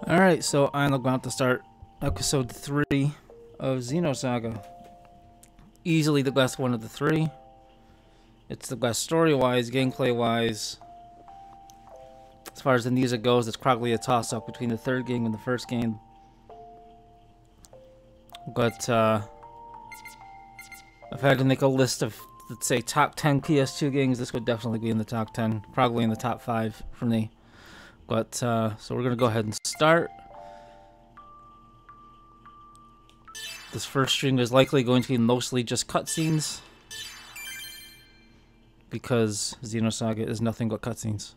Alright, so I'm about to start episode 3 of Xenosaga. Easily the best one of the three. It's the best story-wise, gameplay-wise. As far as the music goes, it's probably a toss-up between the third game and the first game. But, if I had to make a list of, let's say, top 10 PS2 games, this would definitely be in the top 10. Probably in the top 5 for me. But, so we're going to go ahead and start. This first stream is likely going to be mostly just cutscenes, because Xenosaga is nothing but cutscenes.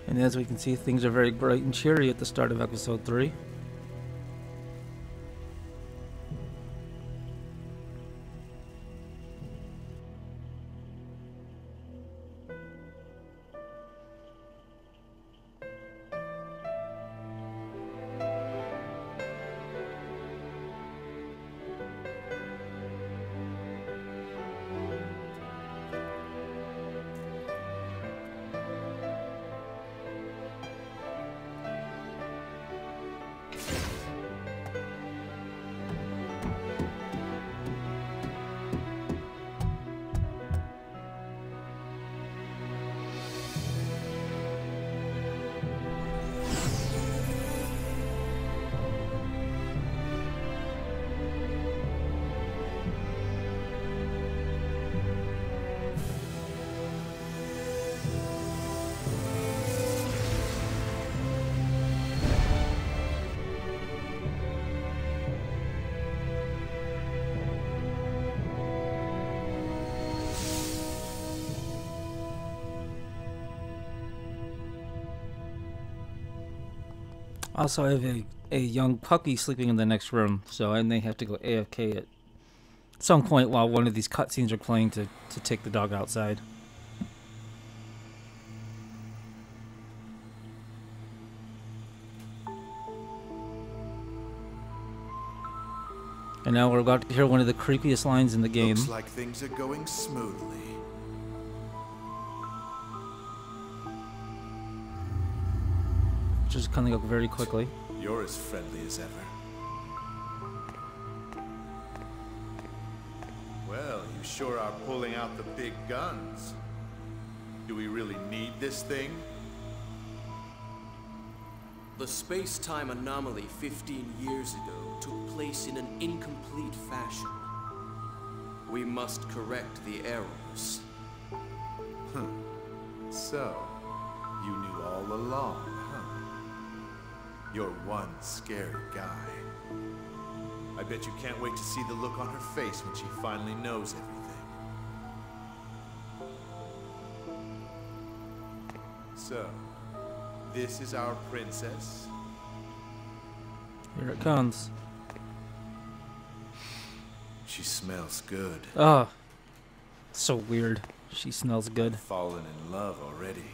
And as we can see, things are very bright and cheery at the start of episode 3. Also, I have a young puppy sleeping in the next room, so I may have to go AFK at some point while one of these cutscenes are playing to take the dog outside. And now we're about to hear one of the creepiest lines in the game. Looks like things are going smoothly. Just coming up very quickly. You're as friendly as ever. Well, you sure are pulling out the big guns. Do we really need this thing? The space-time anomaly 15 years ago took place in an incomplete fashion. We must correct the errors. So, you knew all along, huh? You're one scary guy. I bet you can't wait to see the look on her face when she finally knows everything. So, this is our princess? Here it comes. She smells good. Oh, so weird. She smells good. Fallen in love already.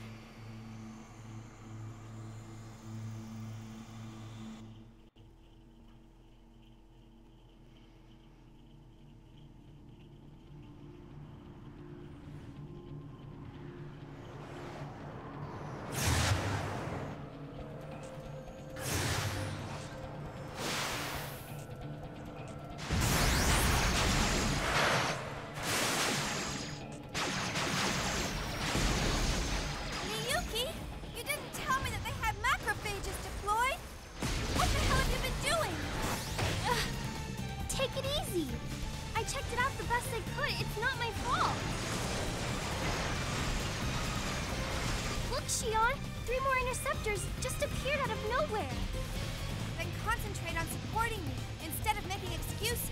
Three more interceptors just appeared out of nowhere. Then concentrate on supporting me instead of making excuses.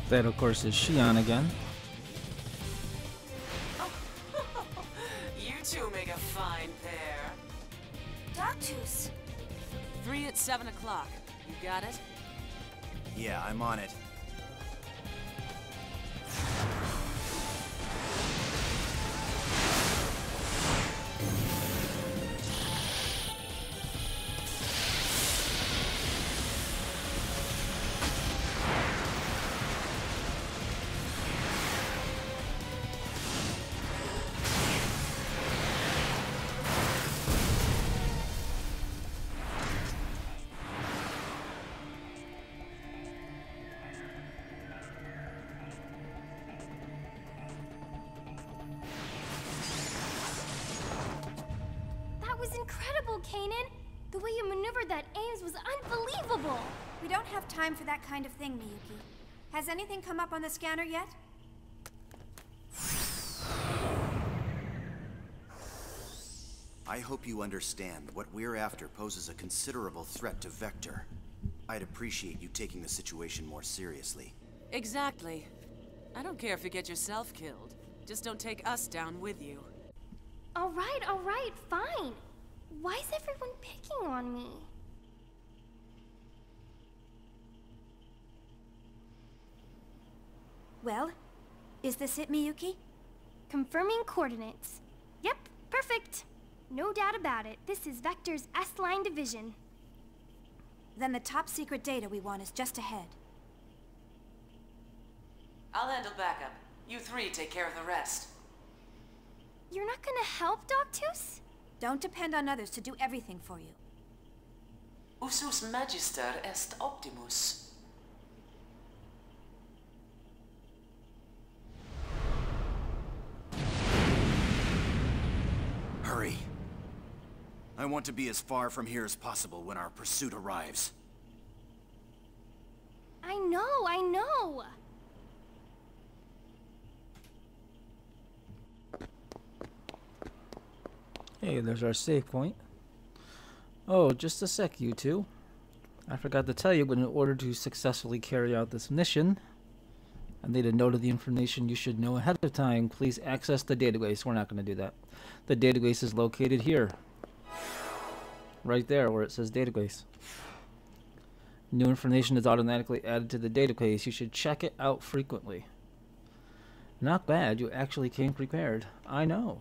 That, of course, is Shion again. You two make a fine pair. Dogtooth. 3 at 7 o'clock. You got it? Yeah, I'm on it. That was incredible, Kanan! The way you maneuvered that Ames was unbelievable! We don't have time for that kind of thing, Miyuki. Has anything come up on the scanner yet? I hope you understand what we're after poses a considerable threat to Vector. I'd appreciate you taking the situation more seriously. Exactly. I don't care if you get yourself killed. Just don't take us down with you. Alright, fine. Why is everyone picking on me? Well, is this it, Miyuki? Confirming coordinates. Yep, perfect. No doubt about it. This is Vector's S-Line division. Then the top secret data we want is just ahead. I'll handle backup. You 3 take care of the rest. You're not gonna help, Dogtooth? Don't depend on others to do everything for you. Usus magister est optimus. Hurry. I want to be as far from here as possible when our pursuit arrives. I know. Hey, there's our save point. Oh, just a sec, you two. I forgot to tell you, but in order to successfully carry out this mission, I need a note of the information you should know ahead of time. Please access the database. We're not going to do that. The database is located here. Right there where it says database. New information is automatically added to the database. You should check it out frequently. Not bad. You actually came prepared. I know.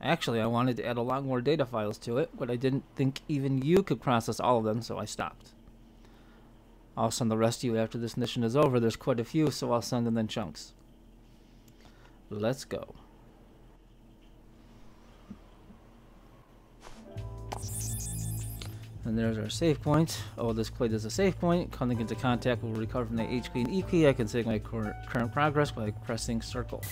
Actually, I wanted to add a lot more data files to it, but I didn't think even you could process all of them, so I stopped. I'll send the rest of you after this mission is over. There's quite a few, so I'll send them in chunks. Let's go. And there's our save point. Oh, this plate is a save point. Coming into contact will recover from the HP and E key. I can save my current progress by pressing circle.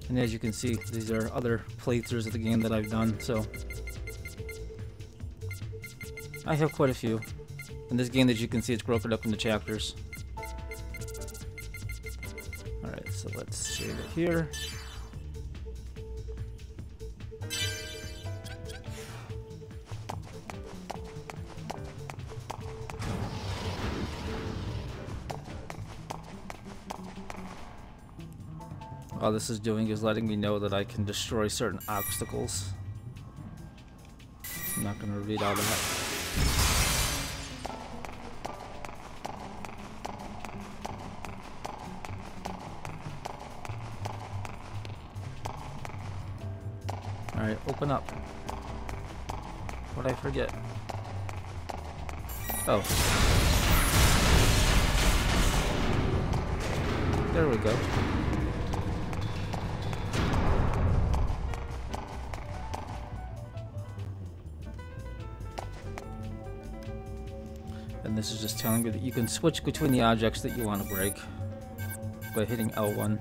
And as you can see, these are other playthroughs of the game that I've done, so I have quite a few. In this game, as you can see, it's broken up into chapters. Alright, so let's save it here. All this is doing is letting me know that I can destroy certain obstacles. I'm not going to read all that. Alright, open up. What'd I forget? Oh. There we go. And this is just telling me that you can switch between the objects that you want to break by hitting L1.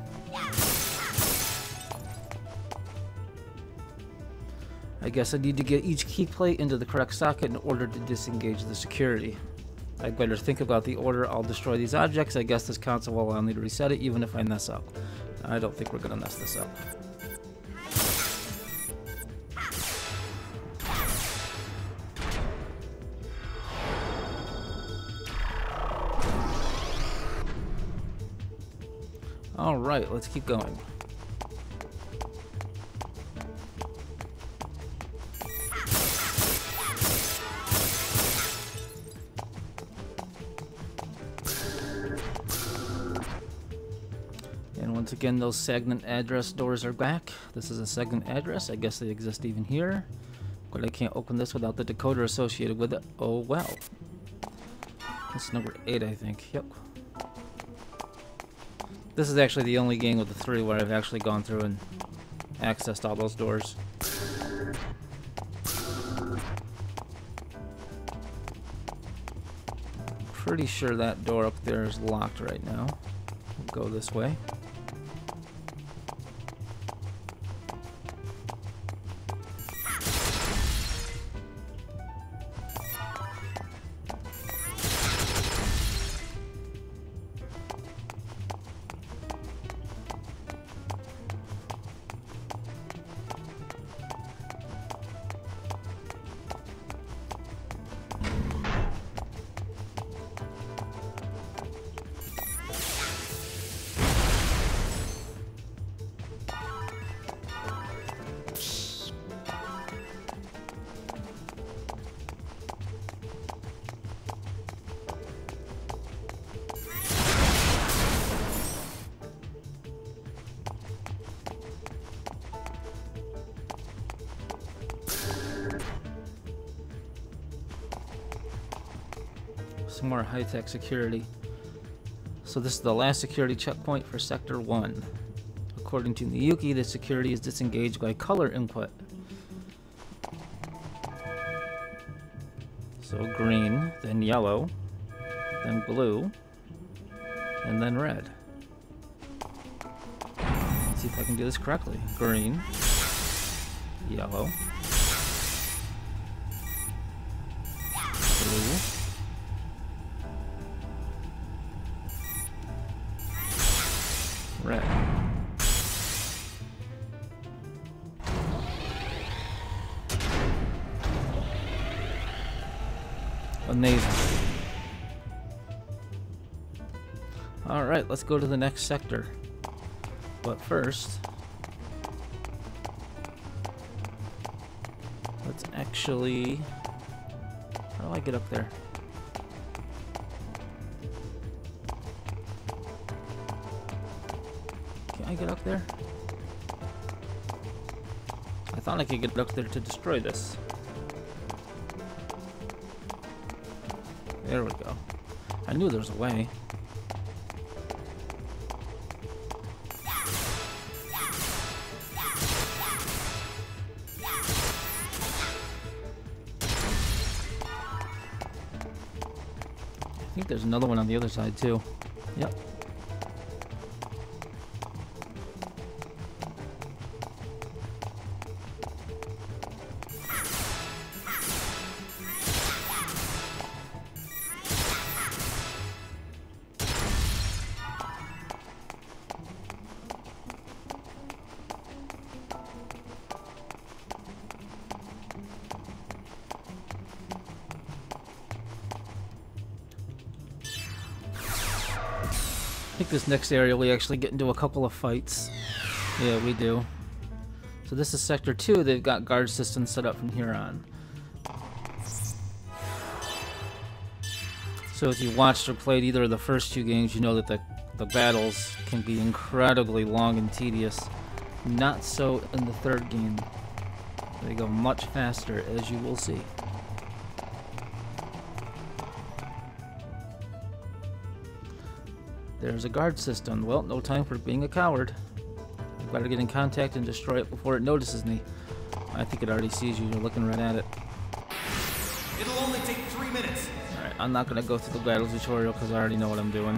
I guess I need to get each key plate into the correct socket in order to disengage the security. I'd better think about the order I'll destroy these objects. I guess this console will allow me to reset it even if I mess up. I don't think we're going to mess this up. Alright, let's keep going. And once again, those Sagnan address doors are back. This is a Sagnan address. I guess they exist even here. But I can't open this without the decoder associated with it. Oh well. This is number 8, I think. Yep. This is actually the only game of the 3 where I've actually gone through and accessed all those doors. Pretty sure that door up there is locked right now. We'll go this way. Some more high-tech security. So this is the last security checkpoint for Sector 1. According to Miyuki, the security is disengaged by color input. So green, then yellow, then blue, and then red. Let's see if I can do this correctly. Green, yellow, blue, red. Amazing. Alright, let's go to the next sector. But first, let's actually... How do I get up there? Can I get up there? I thought I could get up there to destroy this. There we go. I knew there was a way. I think there's another one on the other side too. Yep. I think this next area we actually get into a couple of fights. Yeah, we do. So this is Sector 2. They've got guard systems set up from here on. So if you watched or played either of the first 2 games, you know that the battles can be incredibly long and tedious. Not so in the 3rd game. They go much faster, as you will see. There's a guard system. Well, no time for being a coward. I've got to get in contact and destroy it before it notices me. I think it already sees you. You're looking right at it. It'll only take 3 minutes. Alright, I'm not going to go through the battle tutorial because I already know what I'm doing.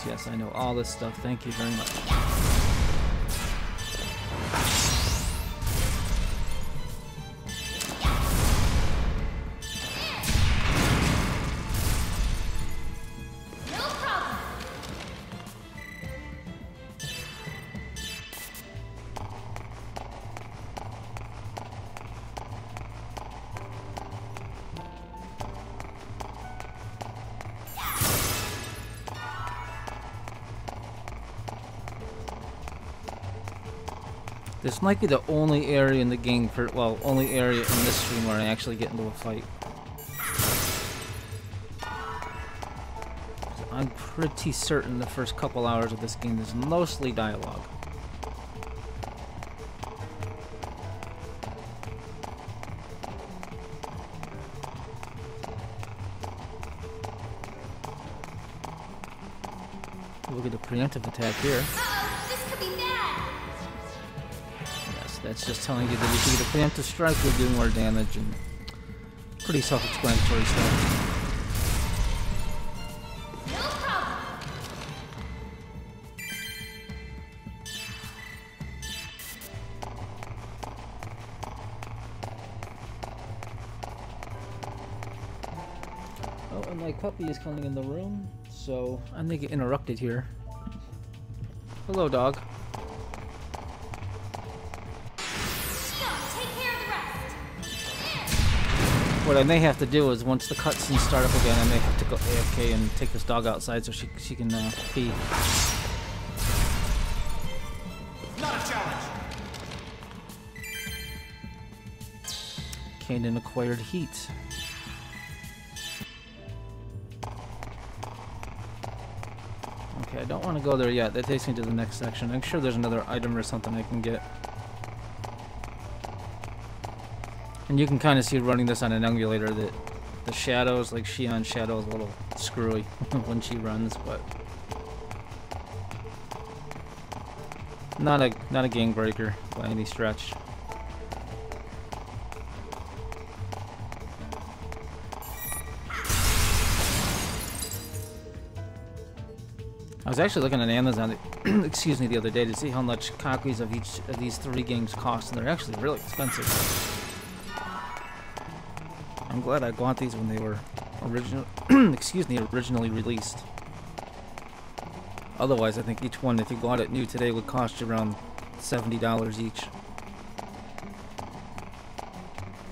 yes, I know all this stuff. Thank you very much. This might be the only area in the game well, only area in this stream where I actually get into a fight. I'm pretty certain the first couple hours of this game is mostly dialogue. Look at the preemptive attack here. That's just telling you that if you get a preemptive strike, you'll do more damage, and pretty self-explanatory stuff. No problem. Oh, and my puppy is coming in the room, so I may get interrupted here. Hello, dog. What I may have to do is, once the cutscenes start up again, I may have to go AFK and take this dog outside so she can pee. Not a challenge. Kanan acquired heat. Okay, I don't want to go there yet. That takes me to the next section. I'm sure there's another item or something I can get. And you can kind of see running this on an emulator that the shadows, like Shion's shadow, is a little screwy when she runs, but not a game breaker by any stretch. I was actually looking at Amazon, excuse me, the other day to see how much copies of each of these 3 games cost, and they're actually really expensive. I'm glad I bought these when they were originally released. Otherwise, I think each one, if you bought it new today, would cost you around $70 each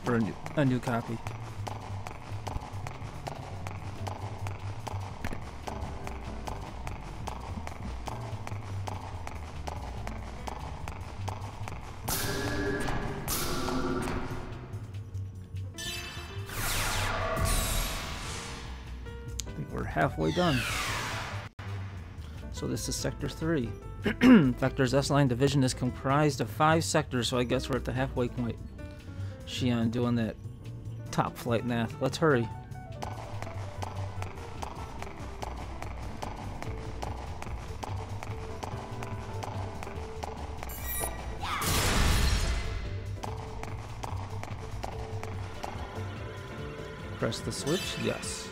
for a new copy. Halfway done. So this is Sector 3. Vector's S-Line division is comprised of 5 sectors, so I guess we're at the halfway point. Shion doing that top flight math. Let's hurry. Press the switch? Yes.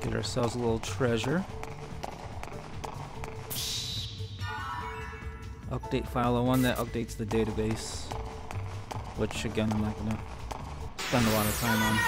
Get ourselves a little treasure. Update file 01, that updates the database. Which, again, I'm not going to spend a lot of time on.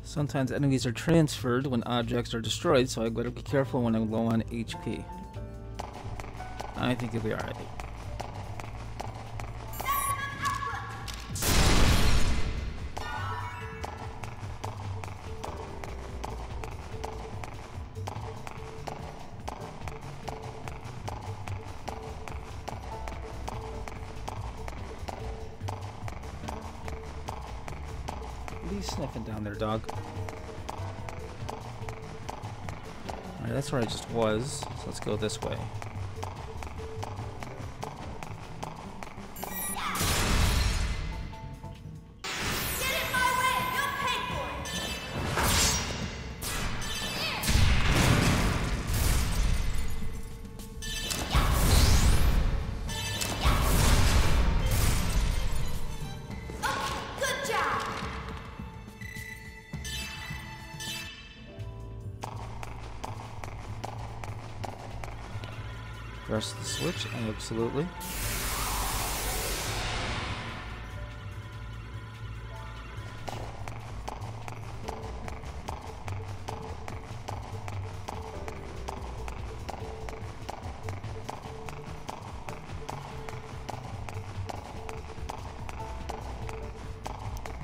Sometimes enemies are transferred when objects are destroyed, so I better be careful when I'm low on HP. I think you'll be alright. What are you sniffing down there, dog? Alright, that's where I just was, so let's go this way. Press the switch, absolutely.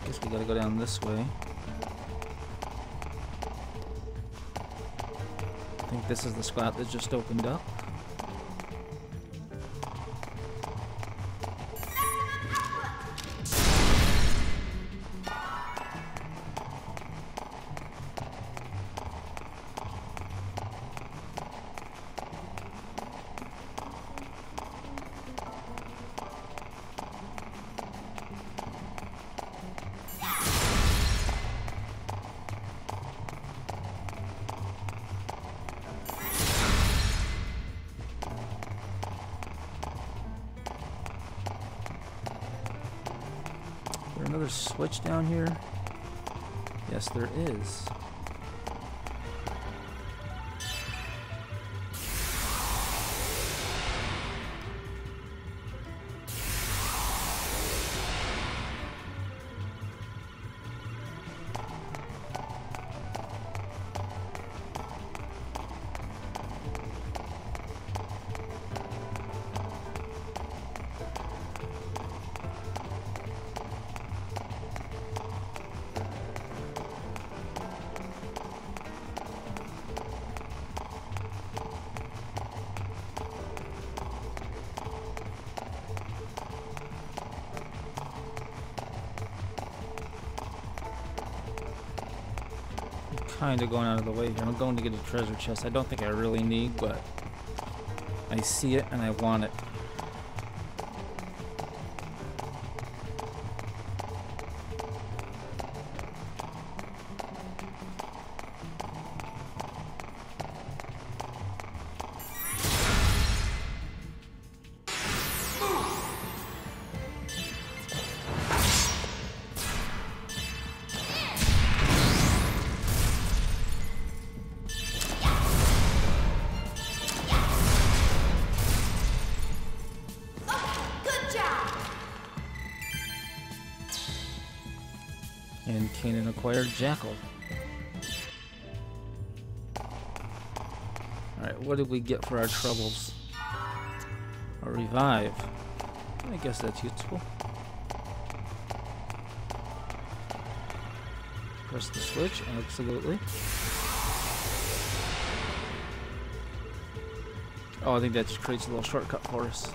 Guess we gotta go down this way. I think this is the spot that just opened up. Another switch down here? Yes, there is. Kind of going out of the way here. I'm going to get a treasure chest. I don't think I really need, but I see it and I want it. And Kanan acquired Jackal. Alright, what did we get for our troubles? A revive. I guess that's useful. Press the switch, absolutely. Oh, I think that just creates a little shortcut for us.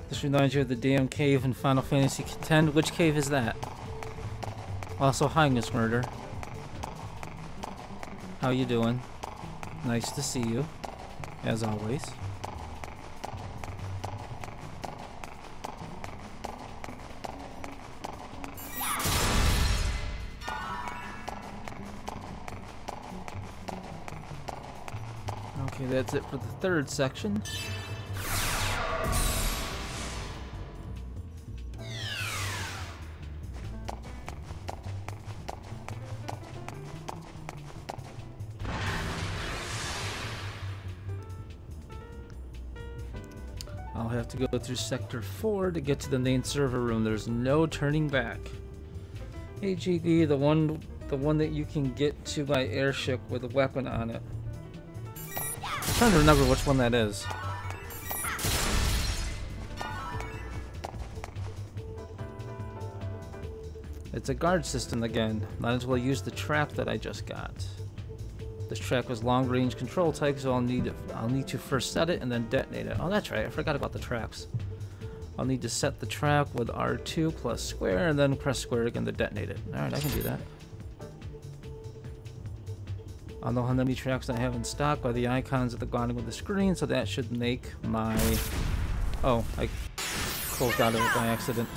This reminds you of the damn cave in Final Fantasy X. Which cave is that? Also, hi, Miss Murder. How you doing? Nice to see you, as always. Okay, that's it for the third section. I'll have to go through Sector 4 to get to the main server room. There's no turning back. Hey GD, the one that you can get to by airship with a weapon on it. I'm trying to remember which one that is. It's a guard system again. Might as well use the trap that I just got. This trap was long-range control type, so I'll need to first set it and then detonate it. Oh, that's right. I forgot about the traps. I'll need to set the trap with R2 plus square and then press square again to detonate it. Alright, I can do that. I'll know how many traps I have in stock by the icons at the bottom of the screen, so that should make my... Oh, I closed out of it by accident.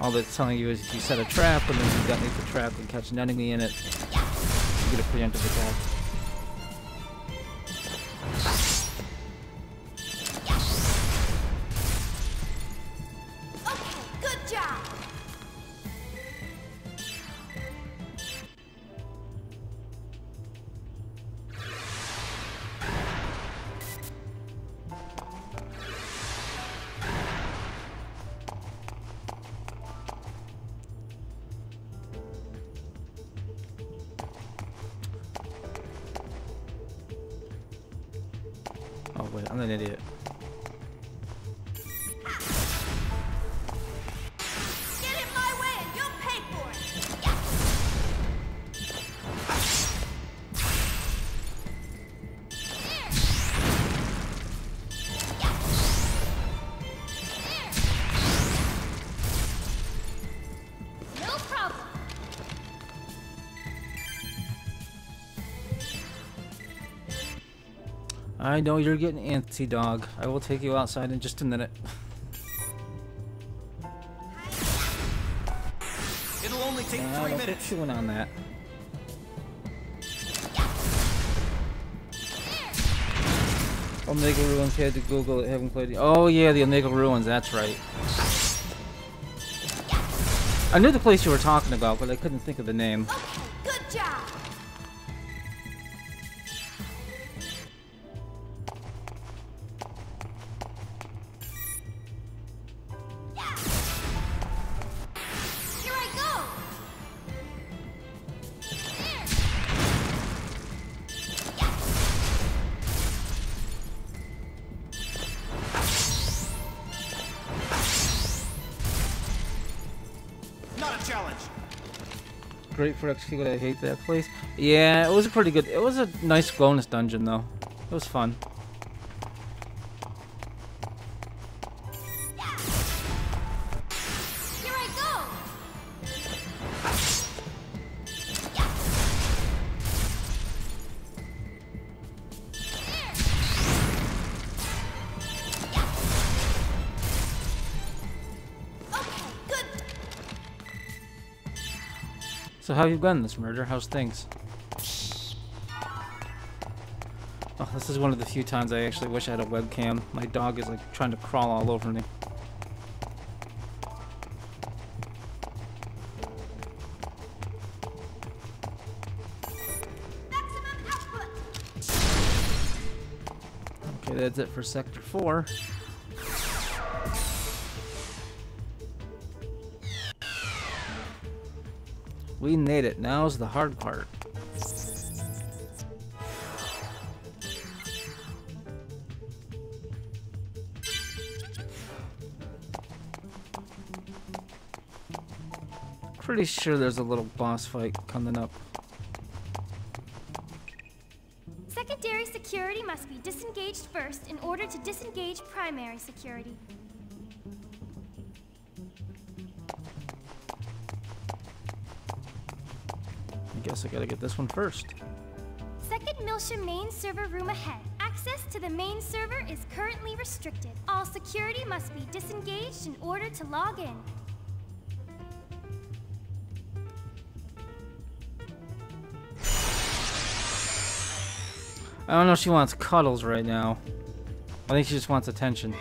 All that's telling you is if you set a trap and then you detonate the trap and catch an enemy in it, you get a preemptive attack. Oh wait, I'm an idiot. Get in my way and you'll pay for it! No problem. I know you're getting antsy, dog. I will take you outside in just a minute. It'll only take 3 I'll get minutes. chewing on that. Omega Ruins, had to Google it, haven't played it. Oh yeah, the Omega Ruins, that's right. I knew the place you were talking about, but I couldn't think of the name. Good job! Here I go! Not a challenge. Great for executing, I hate that place. Yeah, it was a pretty good, it was a nice bonus dungeon though. It was fun. Here I go! Okay, good. So how you been this murder? How's things? Oh, this is one of the few times I actually wish I had a webcam. My dog is like trying to crawl all over me. Maximum output. Okay, that's it for Sector 4. We made it. Now's the hard part. Pretty sure there's a little boss fight coming up. Secondary security must be disengaged first in order to disengage primary security. I guess I gotta get this one first. Second Milsha main server room ahead. Access to the main server is currently restricted. All security must be disengaged in order to log in. I don't know if she wants cuddles right now. I think she just wants attention.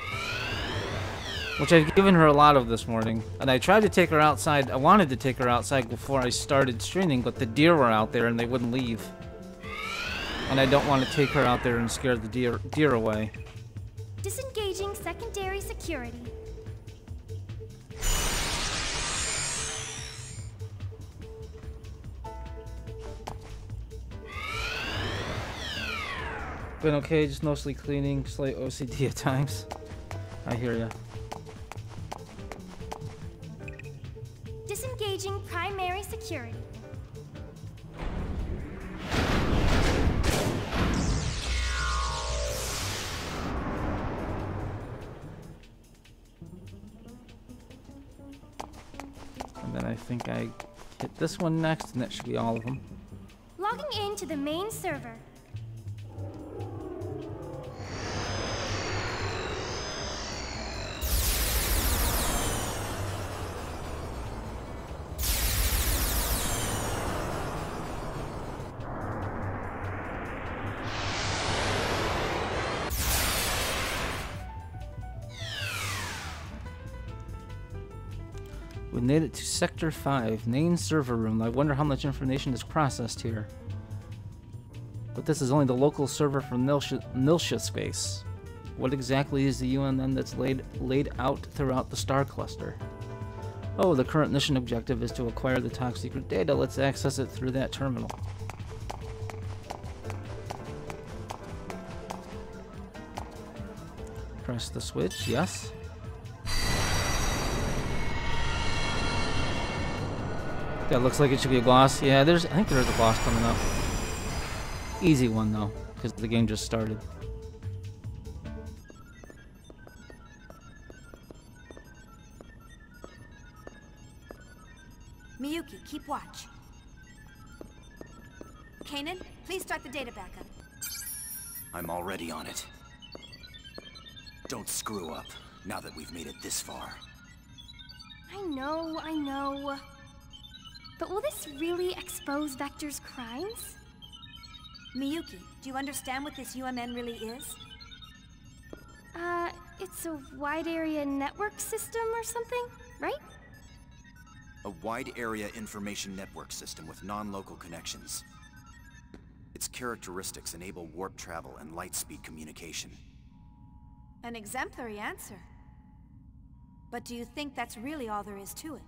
Which I've given her a lot of this morning. And I tried to take her outside. I wanted to take her outside before I started streaming, but the deer were out there and they wouldn't leave. And I don't want to take her out there and scare the deer away. Disengaging secondary security. Been okay, just mostly cleaning, slight OCD at times. I hear ya. Disengaging primary security. And then I think I hit this one next, and that should be all of them. Logging in to the main server. We made it to Sector 5, main server room. I wonder how much information is processed here. But this is only the local server for Nilsha space. What exactly is the UMN that's laid out throughout the star cluster? Oh, the current mission objective is to acquire the top secret data. Let's access it through that terminal. Press the switch, yes. That looks like it should be a boss. Yeah, I think there's a boss coming up. Easy one though, because the game just started. Miyuki, keep watch. Kanan, please start the data backup. I'm already on it. Don't screw up, now that we've made it this far. I know. But will this really expose Vector's crimes? Miyuki, do you understand what this UMN really is? It's a wide area network system or something, right? A wide area information network system with non-local connections. Its characteristics enable warp travel and light speed communication. An exemplary answer. But do you think that's really all there is to it?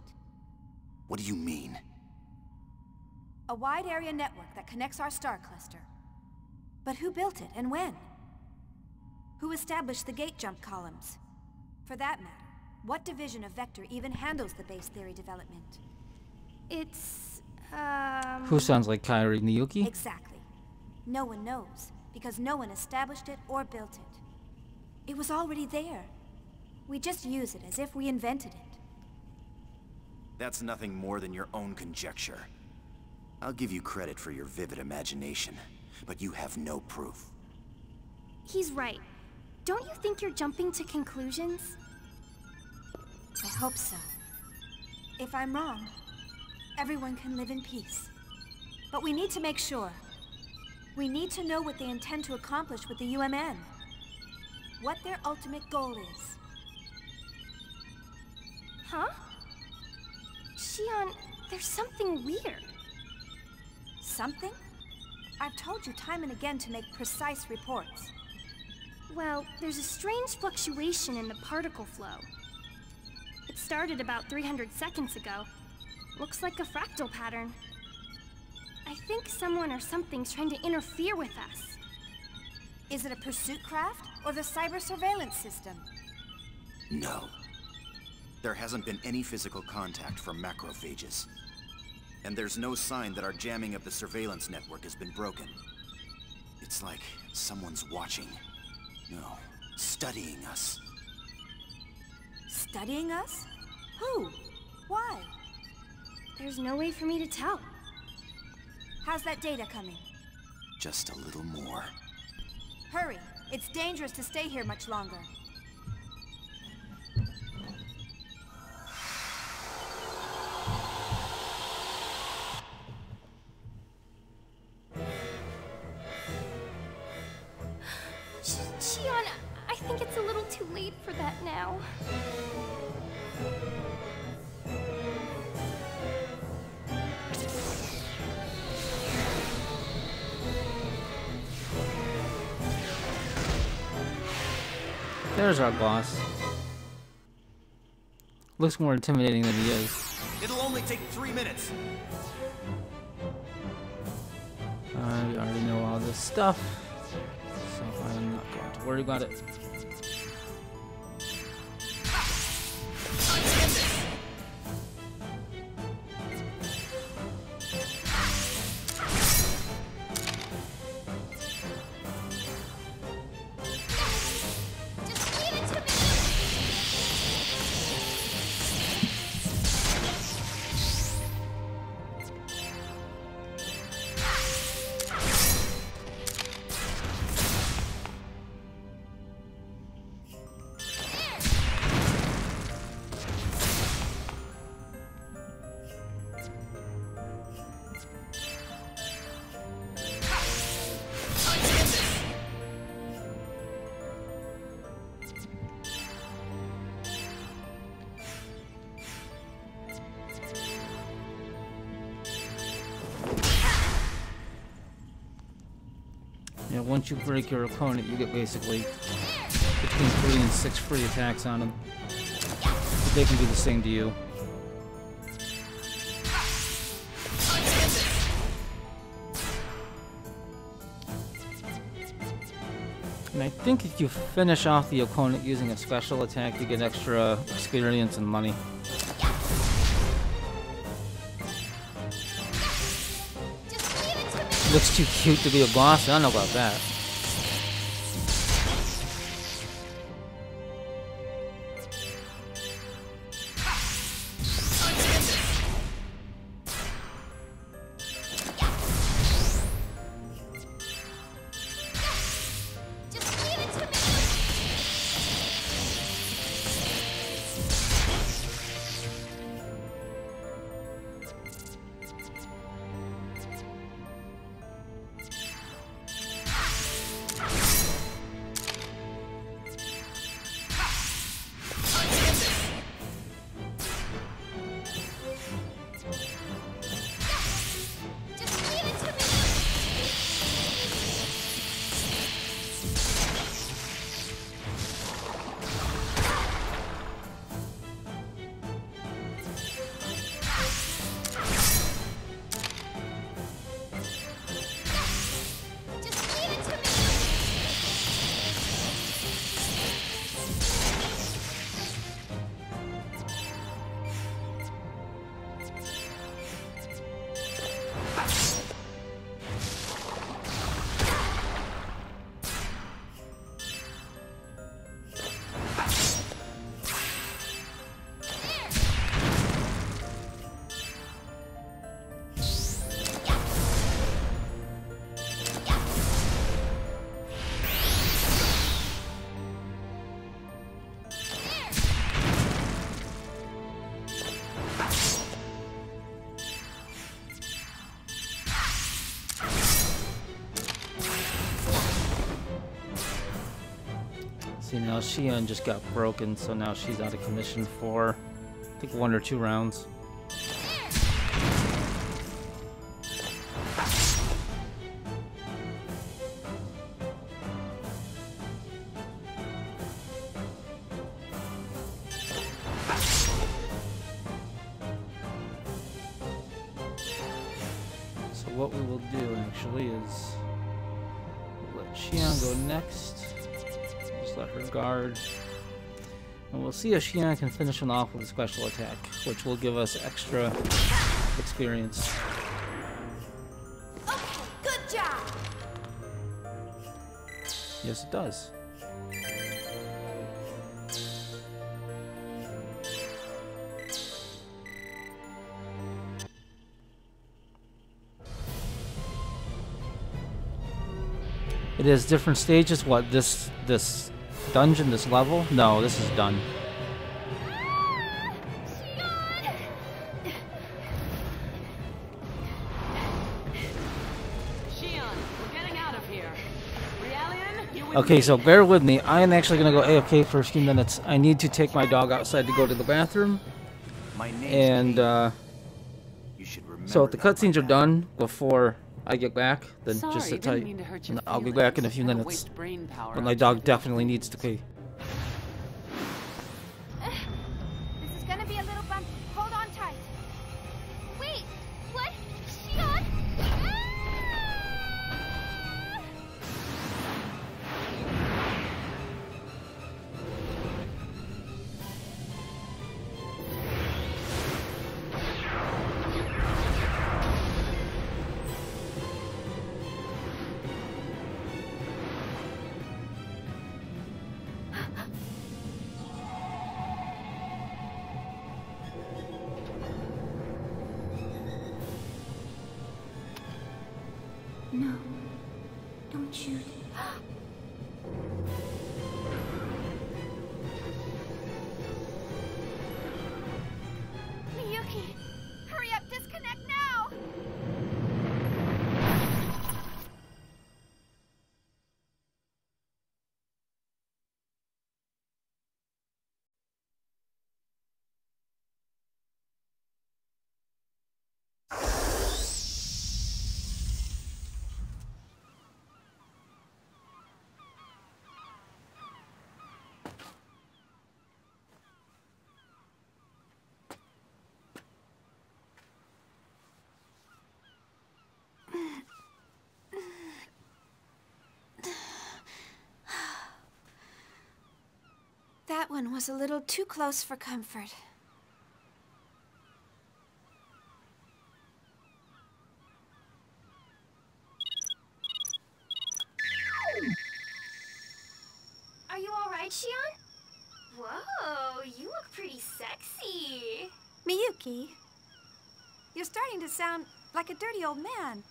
What do you mean? A wide area network that connects our star cluster. But who built it and when? Who established the gate jump columns? For that matter, what division of Vector even handles the base theory development? It's, Who sounds like Kairi Miyuki? Exactly. No one knows, because no one established it or built it. It was already there. We just use it as if we invented it. That's nothing more than your own conjecture. I'll give you credit for your vivid imagination, but you have no proof. He's right. Don't you think you're jumping to conclusions? I hope so. If I'm wrong, everyone can live in peace. But we need to make sure. We need to know what they intend to accomplish with the UMN. What their ultimate goal is. Huh? Shion, there's something weird. Something? I've told you time and again to make precise reports. Well, there's a strange fluctuation in the particle flow. It started about 300 seconds ago. Looks like a fractal pattern. I think someone or something's trying to interfere with us. Is it a pursuit craft or the cyber surveillance system? No. There hasn't been any physical contact from macrophages. And there's no sign that our jamming of the surveillance network has been broken. It's like someone's watching. No, studying us. Studying us? Who? Why? There's no way for me to tell. How's that data coming? Just a little more. Hurry! It's dangerous to stay here much longer. Shion, I think it's a little too late for that now. There's our boss. Looks more intimidating than he is. It'll only take 3 minutes. I already know all this stuff, so I'm not going to worry about it. Yeah, once you break your opponent, you get basically between 3 and 6 free attacks on them. But they can do the same to you. And I think if you finish off the opponent using a special attack, you get extra experience and money. Looks too cute to be a boss. I don't know about that. See, now Xian just got broken, so now she's out of commission for, I think, 1 or 2 rounds. So what we will do, actually, is we'll let Xian go next. Let her guard, and we'll see if Xian can finish one off with a special attack, which will give us extra experience. Okay, good job. Yes, it does. It has different stages. What, this dungeon, this level? No, this is done. Xian, we're getting out of here. Realian, you Okay, so bear with me. I am actually going to go AFK for a few minutes. I need to take my dog outside to go to the bathroom. My name's And, you should remember so if the that cutscenes are one done before I get back, then Sorry, just sit didn't tight. mean to hurt your And I'll be back in a few feelings. minutes. Waste brain power But on my dog champions definitely like needs to pee. That one was a little too close for comfort. Are you alright, Shion? Whoa, you look pretty sexy. Miyuki, you're starting to sound like a dirty old man.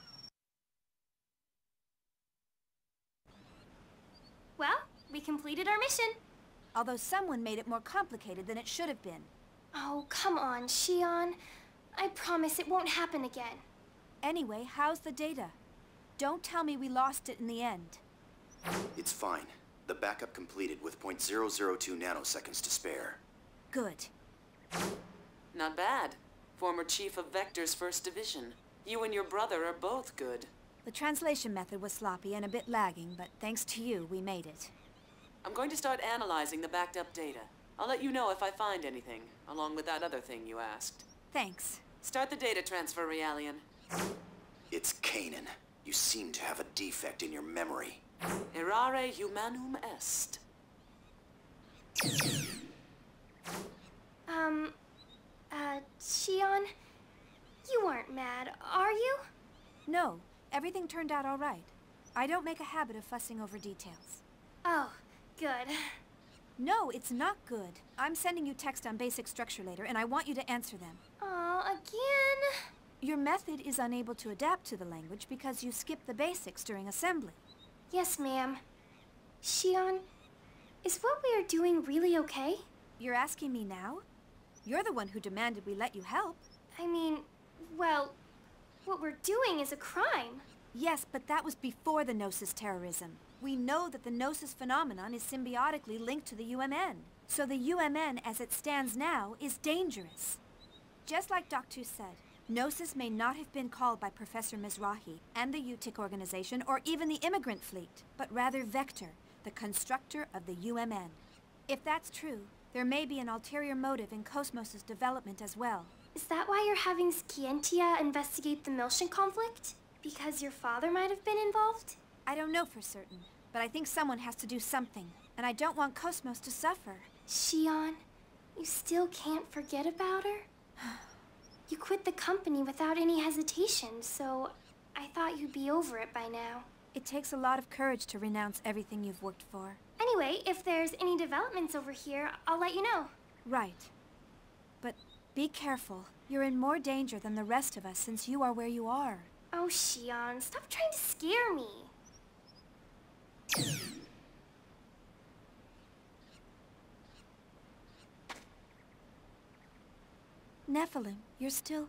Well, we completed our mission. Although someone made it more complicated than it should have been. Oh, come on, Shion. I promise it won't happen again. Anyway, how's the data? Don't tell me we lost it in the end. It's fine. The backup completed with .002 nanoseconds to spare. Good. Not bad. Former chief of Vector's 1st Division. You and your brother are both good. The translation method was sloppy and a bit lagging, but thanks to you, we made it. I'm going to start analyzing the backed up data. I'll let you know if I find anything, along with that other thing you asked. Thanks. Start the data transfer, Realian. It's Kanan. You seem to have a defect in your memory. Errare humanum est. Shion, you weren't mad, are you? No, everything turned out all right. I don't make a habit of fussing over details. Oh, good. No, it's not good. I'm sending you text on basic structure later, and I want you to answer them. Aw, again? Your method is unable to adapt to the language because you skipped the basics during assembly. Yes, ma'am. Shion, is what we are doing really okay? You're asking me now? You're the one who demanded we let you help. I mean, well, what we're doing is a crime. Yes, but that was before the Gnosis terrorism. We know that the Gnosis phenomenon is symbiotically linked to the UMN. So the UMN, as it stands now, is dangerous. Just like Doc 2 said, Gnosis may not have been called by Professor Mizrahi and the UTIC organization or even the immigrant fleet, but rather Vector, the constructor of the UMN. If that's true, there may be an ulterior motive in Cosmos' development as well. Is that why you're having Scientia investigate the Miltian conflict? Because your father might have been involved? I don't know for certain, but I think someone has to do something, and I don't want Cosmos to suffer. Shion, you still can't forget about her? You quit the company without any hesitation, so I thought you'd be over it by now. It takes a lot of courage to renounce everything you've worked for. Anyway, if there's any developments over here, I'll let you know. Right. But be careful. You're in more danger than the rest of us since you are where you are. Oh, Shion, stop trying to scare me. Nephilim, you're still...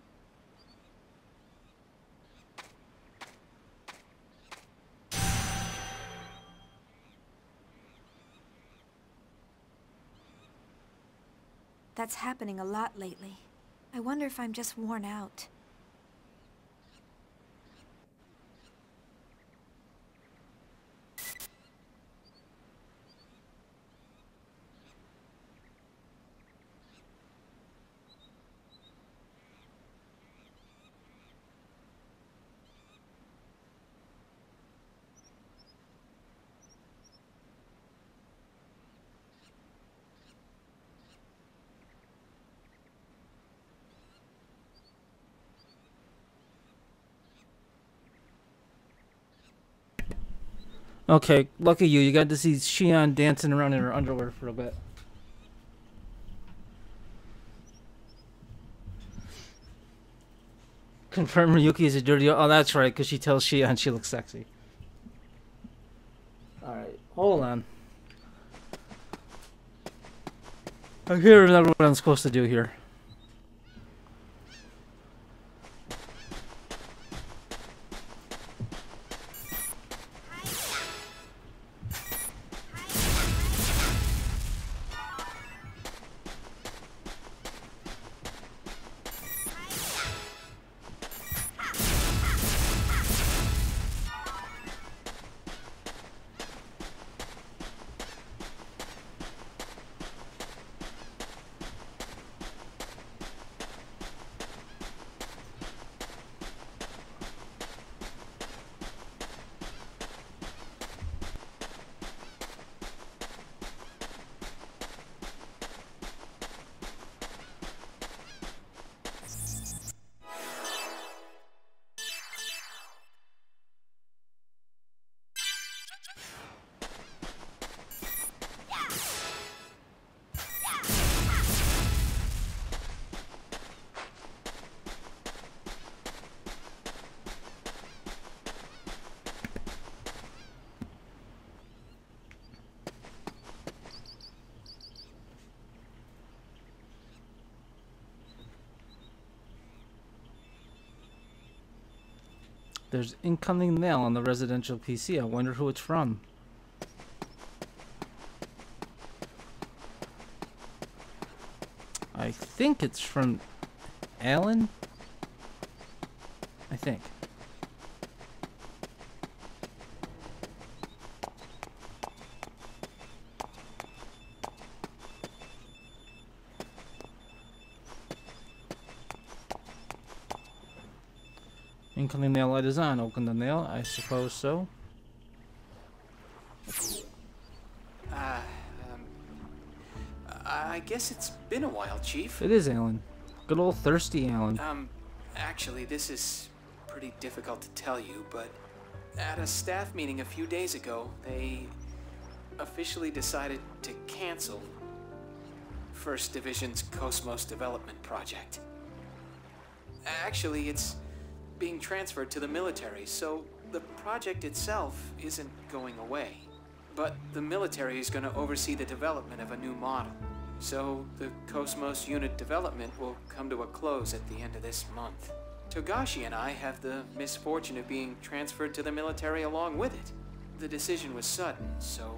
That's happening a lot lately. I wonder if I'm just worn out. Okay, lucky you. You got to see Shion dancing around in her underwear for a bit. Confirm Ryuki is a dirty... Oh, that's right, because she tells Shion she looks sexy. Alright, hold on. I can't remember what I'm supposed to do here. There's incoming mail on the residential PC. I wonder who it's from. I think it's from Alan? I think. Incoming mail light is on. Open the mail. I suppose so. I guess it's been a while, Chief. It is Alan. Good old thirsty Alan. Actually, this is pretty difficult to tell you, but at a staff meeting a few days ago, they officially decided to cancel First Division's Cosmos development project. Actually, it's being transferred to the military, so the project itself isn't going away. But the military is going to oversee the development of a new model. So the Cosmos unit development will come to a close at the end of this month. Togashi and I have the misfortune of being transferred to the military along with it. The decision was sudden, so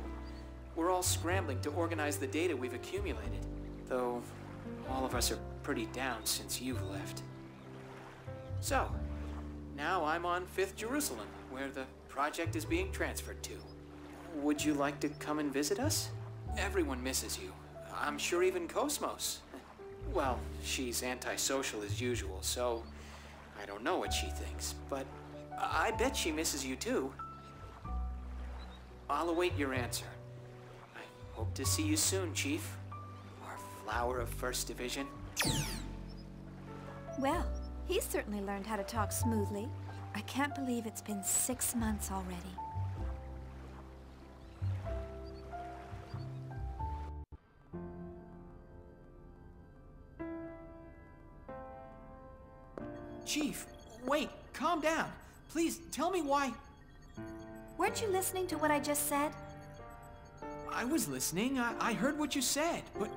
we're all scrambling to organize the data we've accumulated. Though all of us are pretty down since you've left. So, now I'm on 5th Jerusalem, where the project is being transferred to. Would you like to come and visit us? Everyone misses you. I'm sure even Cosmos. Well, she's antisocial as usual, so I don't know what she thinks, but I bet she misses you too. I'll await your answer. I hope to see you soon, Chief. Our flower of 1st Division. Well, he's certainly learned how to talk smoothly. I can't believe it's been 6 months already. Chief, wait, calm down. Please, tell me why... Weren't you listening to what I just said? I was listening. I heard what you said, but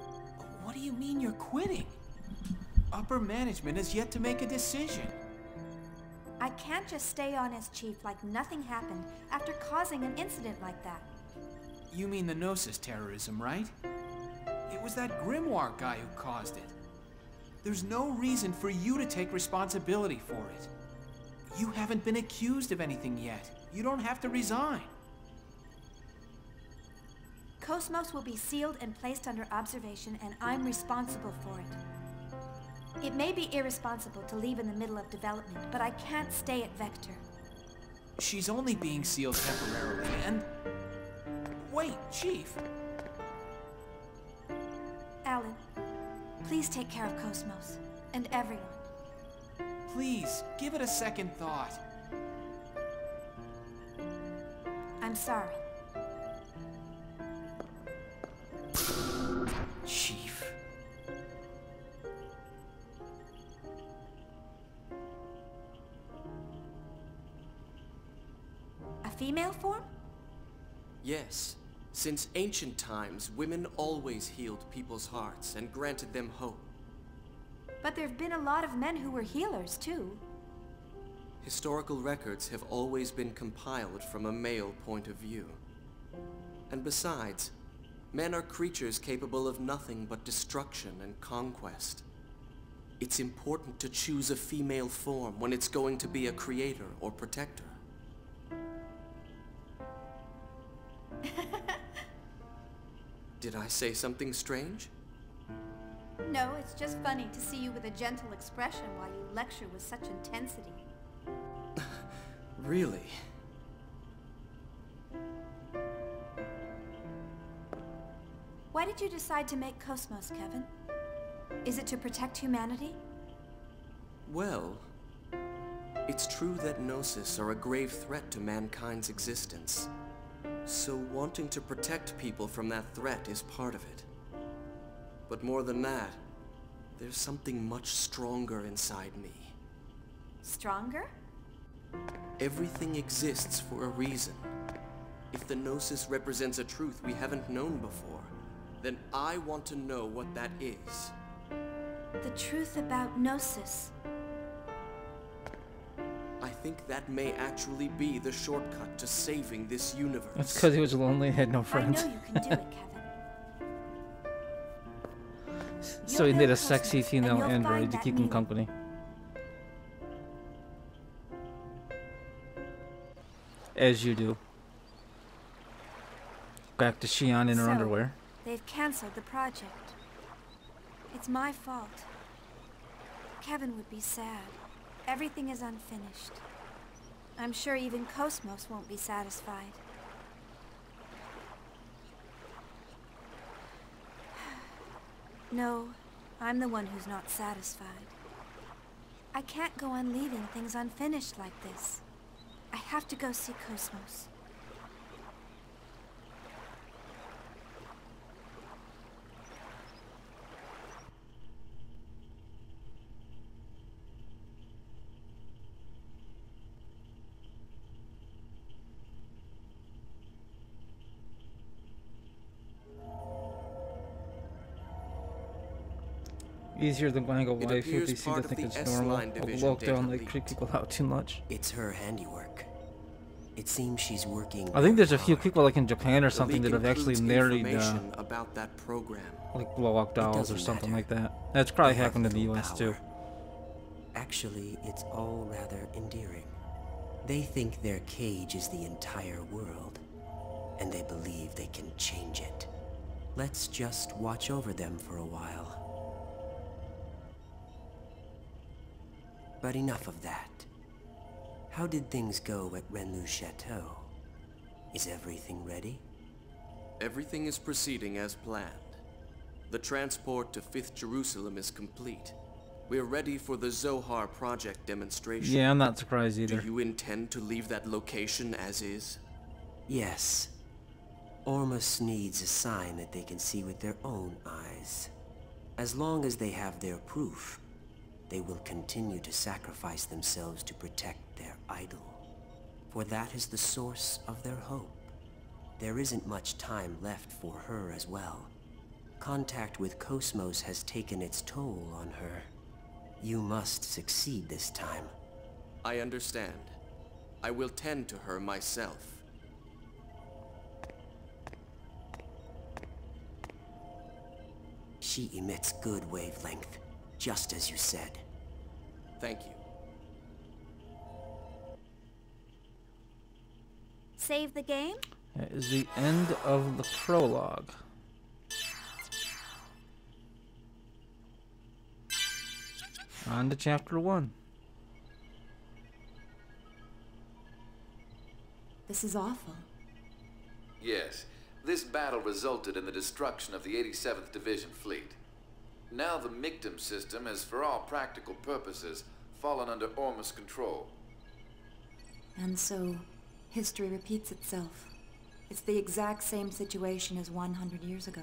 what do you mean you're quitting? Upper management has yet to make a decision. I can't just stay on as chief like nothing happened after causing an incident like that. You mean the Gnosis terrorism, right? It was that Grimoire guy who caused it. There's no reason for you to take responsibility for it. You haven't been accused of anything yet. You don't have to resign. Cosmos will be sealed and placed under observation, and I'm responsible for it. It may be irresponsible to leave in the middle of development, but I can't stay at Vector. She's only being sealed temporarily, and... Wait, Chief. Alan, please take care of Cosmos, and everyone. Please, give it a second thought. I'm sorry. Chief. A female form? Yes. Since ancient times, women always healed people's hearts and granted them hope. But there've been a lot of men who were healers, too. Historical records have always been compiled from a male point of view. And besides, men are creatures capable of nothing but destruction and conquest. It's important to choose a female form when it's going to be a creator or protector. Did I say something strange? No, it's just funny to see you with a gentle expression while you lecture with such intensity. Really? Why did you decide to make Cosmos, Kevin? Is it to protect humanity? Well, it's true that Gnosis are a grave threat to mankind's existence. So wanting to protect people from that threat is part of it. But more than that, there's something much stronger inside me. Stronger? Everything exists for a reason. If the Gnosis represents a truth we haven't known before, then I want to know what that is. The truth about Gnosis. I think that may actually be the shortcut to saving this universe. That's because he was lonely and had no friends. I know you can do it, Kevin. So he need a sexy female android to keep him company. As you do. Back to Shion in her underwear. They've canceled the project. It's my fault. Kevin would be sad. Everything is unfinished. I'm sure even Cosmos won't be satisfied. No, I'm the one who's not satisfied. I can't go on leaving things unfinished like this. I have to go see Cosmos. Easier than buying a wife if they seem to think it's normal. I'll walk down like creep people out too much. It's her handiwork. It seems she's working. I think there's a few people like in Japan or something that have actually married about that program. Like blow-up dolls or something like that. That's probably happened in the US too. Actually, it's all rather endearing. They think their cage is the entire world, and they believe they can change it. Let's just watch over them for a while. But enough of that. How did things go at Renlu Chateau? Is everything ready? Everything is proceeding as planned. The transport to 5th Jerusalem is complete. We're ready for the Zohar project demonstration. Yeah, I'm not surprised either. Do you intend to leave that location as is? Yes. Ormus needs a sign that they can see with their own eyes. As long as they have their proof, they will continue to sacrifice themselves to protect their idol. For that is the source of their hope. There isn't much time left for her as well. Contact with Cosmos has taken its toll on her. You must succeed this time. I understand. I will tend to her myself. She emits good wavelength, just as you said. Thank you. Save the game? That is the end of the prologue. On to chapter 1. This is awful. Yes, this battle resulted in the destruction of the 87th Division fleet. Now the Mictum system has, for all practical purposes, fallen under Ormus control. And so, history repeats itself. It's the exact same situation as 100 years ago.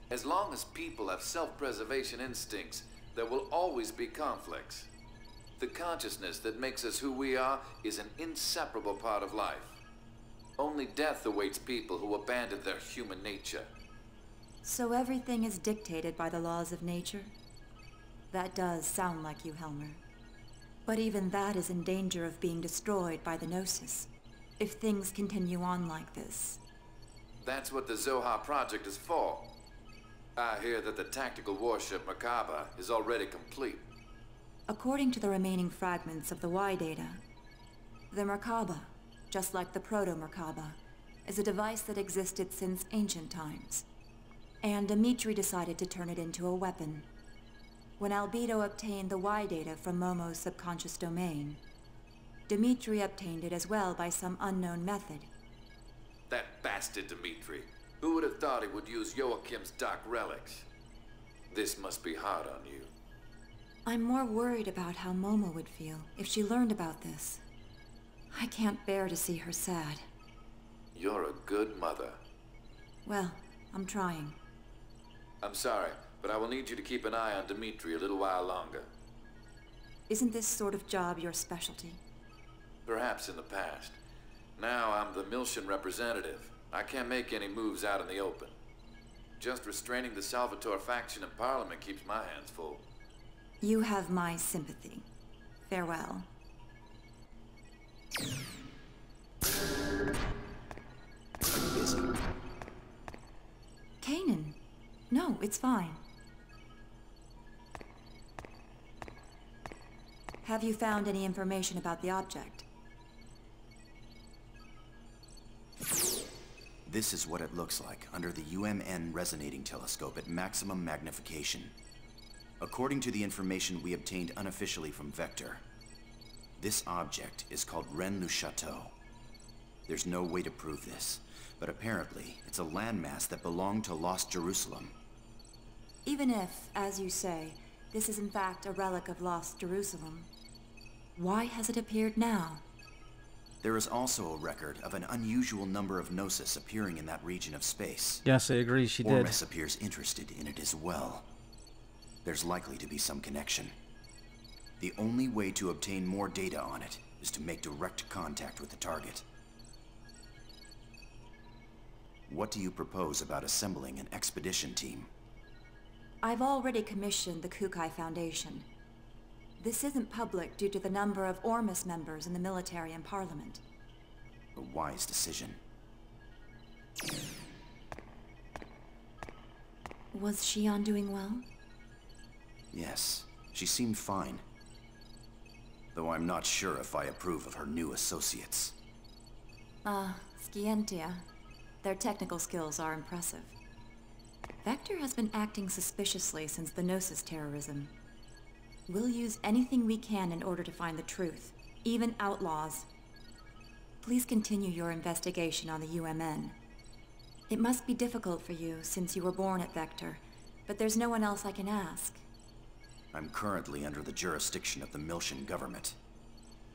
As long as people have self-preservation instincts, there will always be conflicts. The consciousness that makes us who we are is an inseparable part of life. Only death awaits people who abandon their human nature. So everything is dictated by the laws of nature? That does sound like you, Helmer. But even that is in danger of being destroyed by the Gnosis, if things continue on like this. That's what the Zohar project is for. I hear that the tactical warship Merkaba is already complete. According to the remaining fragments of the Y data, the Merkaba, just like the Proto-Merkaba, is a device that existed since ancient times. And Dimitri decided to turn it into a weapon. When Albedo obtained the Y data from Momo's subconscious domain, Dimitri obtained it as well by some unknown method. That bastard Dimitri. Who would have thought he would use Joachim's dark relics? This must be hard on you. I'm more worried about how Momo would feel if she learned about this. I can't bear to see her sad. You're a good mother. Well, I'm trying. I'm sorry, but I will need you to keep an eye on Dimitri a little while longer. Isn't this sort of job your specialty? Perhaps in the past. Now I'm the Miltian representative. I can't make any moves out in the open. Just restraining the Salvatore faction in Parliament keeps my hands full. You have my sympathy. Farewell. Are you busy? Kanan. No, it's fine. Have you found any information about the object? This is what it looks like under the UMN resonating telescope at maximum magnification. According to the information we obtained unofficially from Vector, this object is called Rennes-le-Château. There's no way to prove this, but apparently it's a landmass that belonged to Lost Jerusalem. Even if, as you say, this is in fact a relic of Lost Jerusalem, why has it appeared now? There is also a record of an unusual number of Gnosis appearing in that region of space. Yes, I agree, she did. Ormus appears interested in it as well. There's likely to be some connection. The only way to obtain more data on it is to make direct contact with the target. What do you propose about assembling an expedition team? I've already commissioned the Kukai Foundation. This isn't public due to the number of Ormus members in the military and parliament. A wise decision. Was Xion doing well? Yes, she seemed fine. Though I'm not sure if I approve of her new associates. Scientia. Their technical skills are impressive. Vector has been acting suspiciously since the Gnosis terrorism. We'll use anything we can in order to find the truth, even outlaws. Please continue your investigation on the UMN. It must be difficult for you since you were born at Vector, but there's no one else I can ask. I'm currently under the jurisdiction of the Miltian government.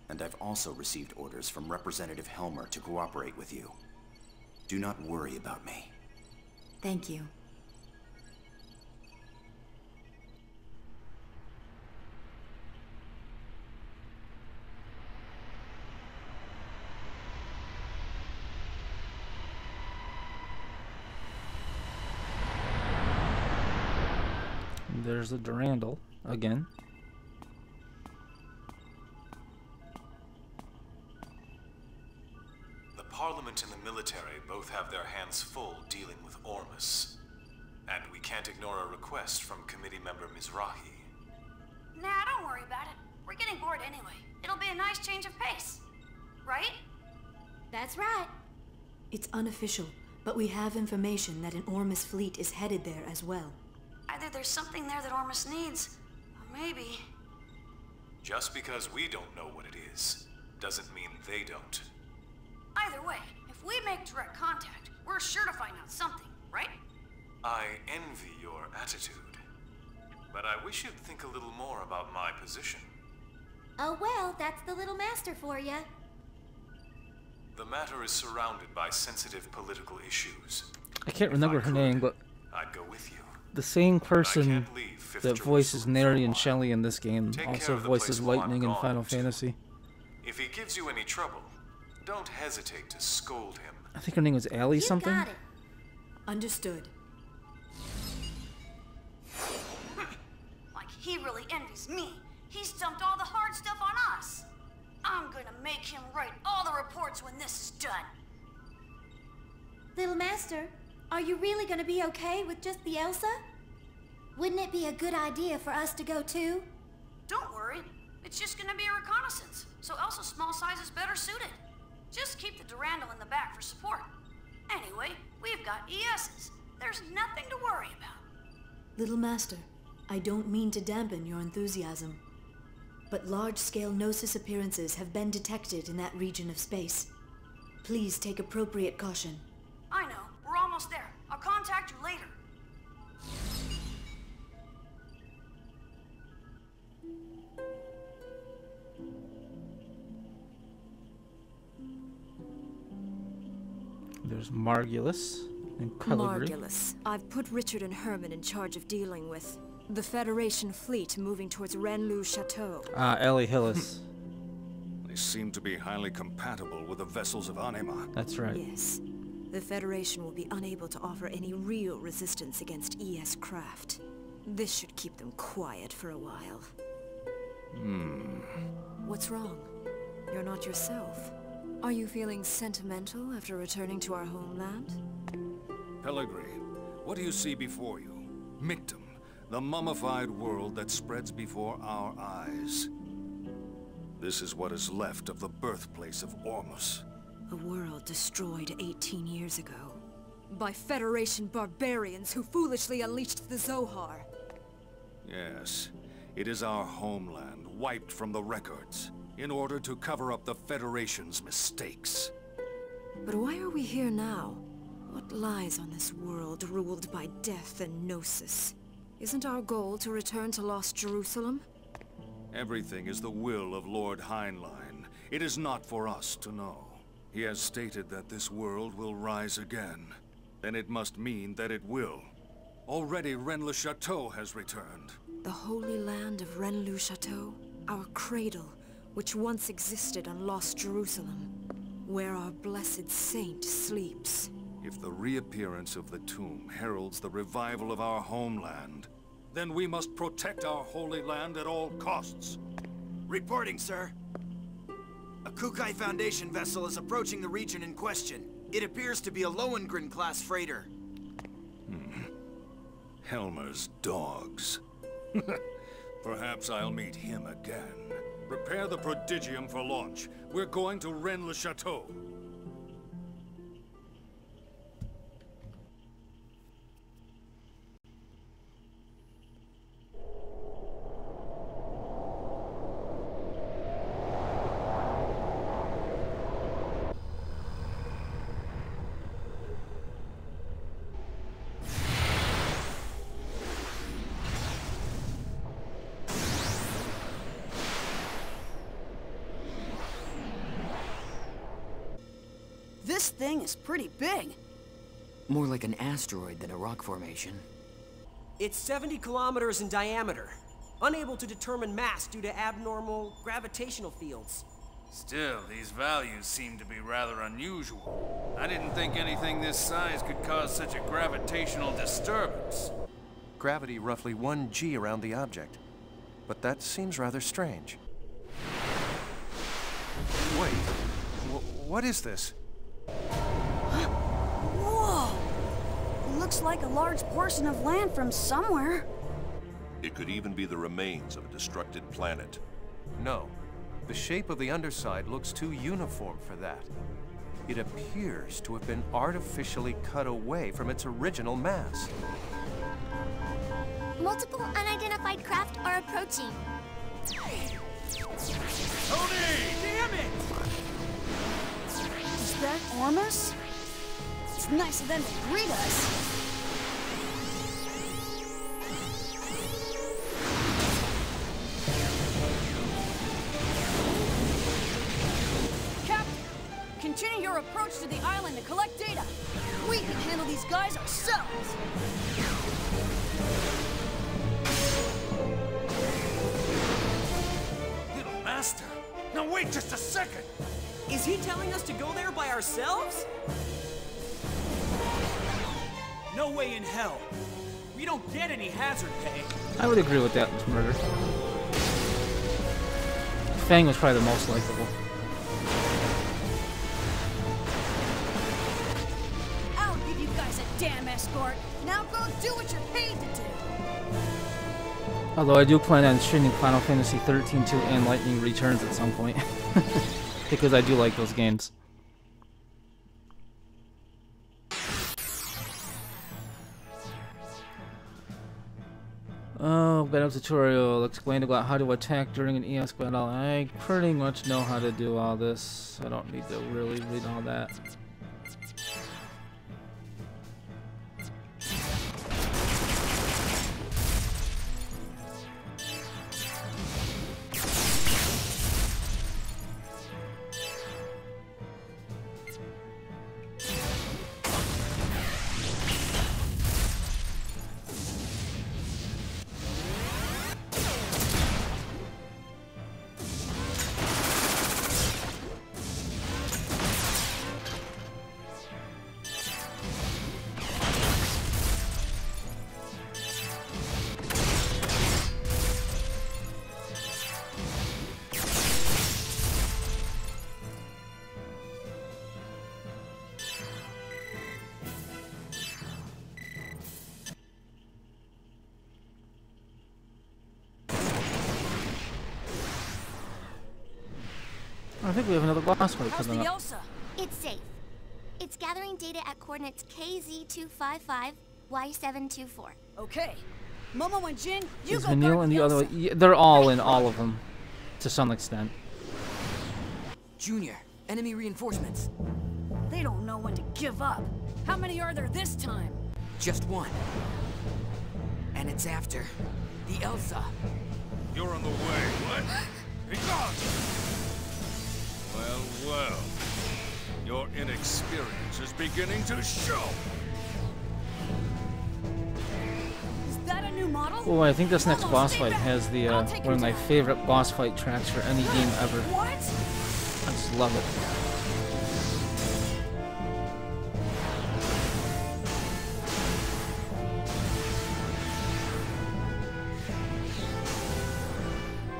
And I've also received orders from Representative Helmer to cooperate with you. Do not worry about me. Thank you. There's a Durandal again. The Parliament and the military both have their hands full dealing with Ormus. And we can't ignore a request from committee member Mizrahi. Nah, don't worry about it. We're getting bored anyway. It'll be a nice change of pace. Right? That's right. It's unofficial, but we have information that an Ormus fleet is headed there as well. Either there's something there that Ormus needs, or maybe... Just because we don't know what it is, doesn't mean they don't. Either way, if we make direct contact, we're sure to find out something, right? I envy your attitude. But I wish you'd think a little more about my position. Oh well, that's the little master for ya. The matter is surrounded by sensitive political issues. I can't remember her name, but I'd go with you. the same person that voices Neri and Shelley in this game also voices Lightning in Final Fantasy. If he gives you any trouble, don't hesitate to scold him. I think her name was Allie something. Got it. Understood. Like he really envies me. He's dumped all the hard stuff on us. I'm gonna make him write all the reports when this is done. Little Master, are you really gonna be okay with just the Elsa? Wouldn't it be a good idea for us to go too? Don't worry. It's just gonna be a reconnaissance, so Elsa's small size is better suited. Just keep the Durandal in the back for support. Anyway, we've got ESs. There's nothing to worry about. Little Master, I don't mean to dampen your enthusiasm, but large-scale Gnosis appearances have been detected in that region of space. Please take appropriate caution. I know. We're almost there. I'll contact you later. There's Margulis and Cullagry. Margulis. I've put Richard and Herman in charge of dealing with the Federation fleet moving towards Rennes-le-Château. Ellie Hillis. They seem to be highly compatible with the vessels of Anima. That's right. Yes. The Federation will be unable to offer any real resistance against ES craft. This should keep them quiet for a while. Hmm. What's wrong? You're not yourself. Are you feeling sentimental after returning to our homeland? Pellegrini, what do you see before you? Mictum, the mummified world that spreads before our eyes. This is what is left of the birthplace of Ormus. A world destroyed 18 years ago. By Federation barbarians who foolishly unleashed the Zohar. Yes, it is our homeland, wiped from the records, in order to cover up the Federation's mistakes. But why are we here now? What lies on this world ruled by death and gnosis? Isn't our goal to return to Lost Jerusalem? Everything is the will of Lord Heinlein. It is not for us to know. He has stated that this world will rise again. Then it must mean that it will. Already Rennes-le-Château has returned. The holy land of Rennes-le-Château? Our cradle, which once existed on Lost Jerusalem, where our blessed saint sleeps. If the reappearance of the tomb heralds the revival of our homeland, then we must protect our holy land at all costs. Reporting, sir. A Kukai Foundation vessel is approaching the region in question. It appears to be a Lohengrin-class freighter. Helmer's dogs. Perhaps I'll meet him again. Prepare the Prodigium for launch. We're going to Rennes-le-Château. This thing is pretty big. More like an asteroid than a rock formation. It's 70 kilometers in diameter. Unable to determine mass due to abnormal gravitational fields. Still, these values seem to be rather unusual. I didn't think anything this size could cause such a gravitational disturbance. Gravity roughly 1 g around the object. But that seems rather strange. Wait, what is this? Whoa! It looks like a large portion of land from somewhere. It could even be the remains of a destructed planet. No. The shape of the underside looks too uniform for that. It appears to have been artificially cut away from its original mass. Multiple unidentified craft are approaching. Tony! Damn it! Is that Ormus? It's nice of them to greet us. Captain, continue your approach to the island to collect data. We can handle these guys ourselves. Little Master! Now wait just a second! Is he telling us to go there by ourselves? No way in hell. We don't get any hazard pay. I would agree with that, Murder. Fang was probably the most likable. I'll give you guys a damn escort. Now go do what you're paid to do. Although I do plan on streaming Final Fantasy 13-2 and Lightning Returns at some point. Because I do like those games. Oh, battle tutorial. Explain about how to attack during an ES battle. I pretty much know how to do all this. I don't need to really read all that. think we have another boss fight How's coming the up. Elsa? It's safe. It's gathering data at coordinates KZ255, Y724. Okay. Momo and Jin, you Is go Vanille guard in the the other Elsa. way? Yeah, they're all in all of them, to some extent. Junior, enemy reinforcements. They don't know when to give up. How many are there this time? Just one. And it's after the Elsa. You're on the way. What? Be gone! Well, well. Your inexperience is beginning to show. Is that a new model? Oh, I think this next boss fight has the one of my favorite boss fight tracks for any game ever. What? I just love it.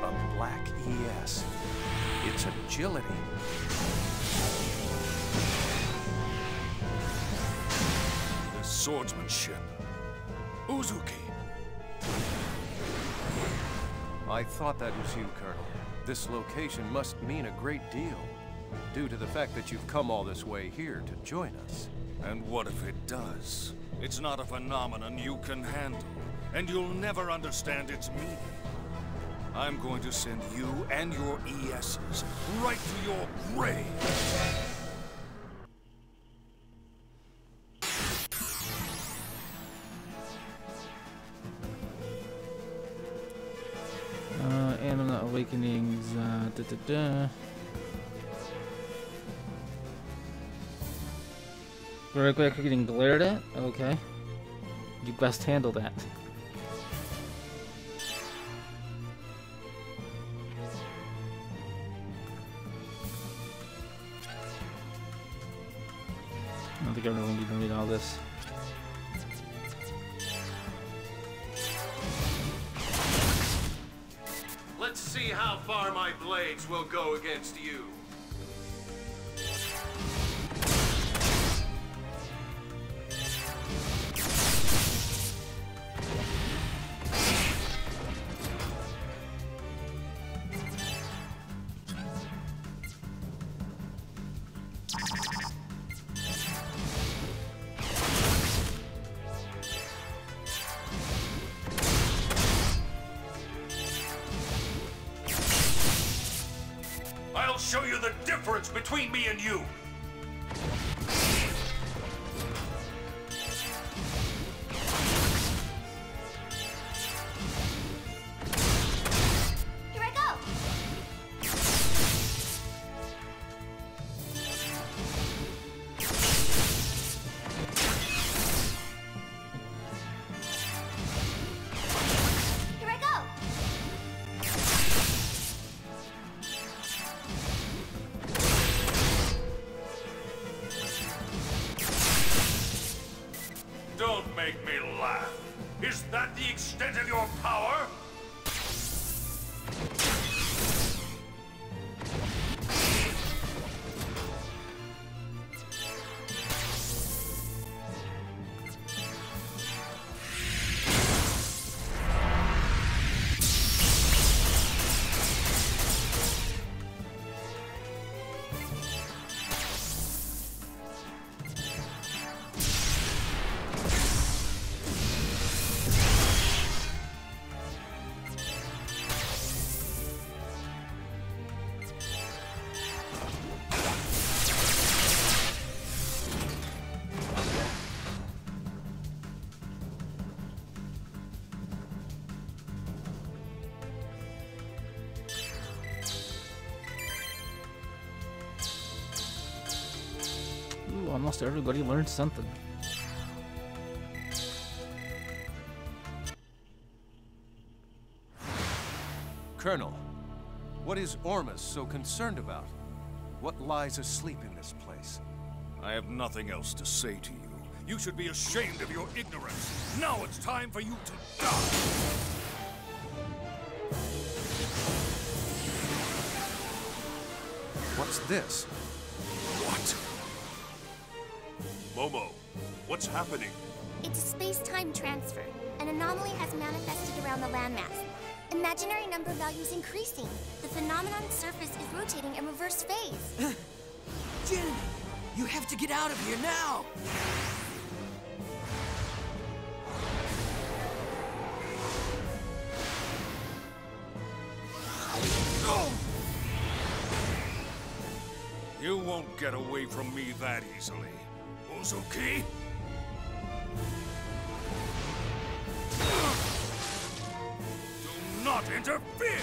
A black ES. Its agility. The swordsmanship. Uzuki. I thought that was you, Colonel. This location must mean a great deal, due to the fact that you've come all this way here to join us. And what if it does? It's not a phenomenon you can handle, and you'll never understand its meaning. I'm going to send you and your ESs right to your grave. Animal Awakenings, Very quick, getting glared at? Okay. You best handle that. I don't think everyone can read all this. Let's see how far my blades will go against you. I'll show you the difference between me and you. Here I go! Here I go! Don't make me laugh. Is that the extent of your power? Ooh, almost everybody learned something. Colonel, what is Ormus so concerned about? What lies asleep in this place? I have nothing else to say to you. You should be ashamed of your ignorance. Now it's time for you to die. What's this? What? Momo, what's happening? It's a space-time transfer. An anomaly has manifested around the landmass. Imaginary number values increasing. The phenomenon surface is rotating in reverse phase. Jin, you have to get out of here now! You won't get away from me that easily, Uzuki. Do not interfere!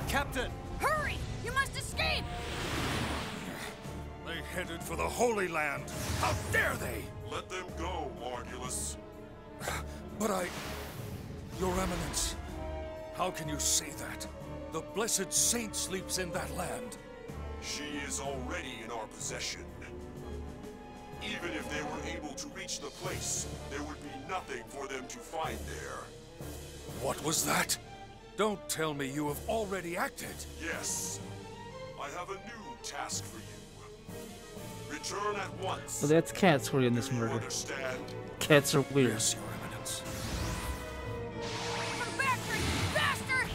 Captain! Hurry! You must escape! They headed for the Holy Land. How dare they? Let them go, Margulis. But Your Eminence, how can you say that? The blessed saint sleeps in that land. She is already in our possession. Even if they were able to reach the place, there would be nothing for them to find there. What was that? Don't tell me you have already acted. Yes. I have a new task for you. Return at once. Well, that's cats for you in this murder. Understand? Cats are weird. Yes, Your Eminence. Come back here, you bastard!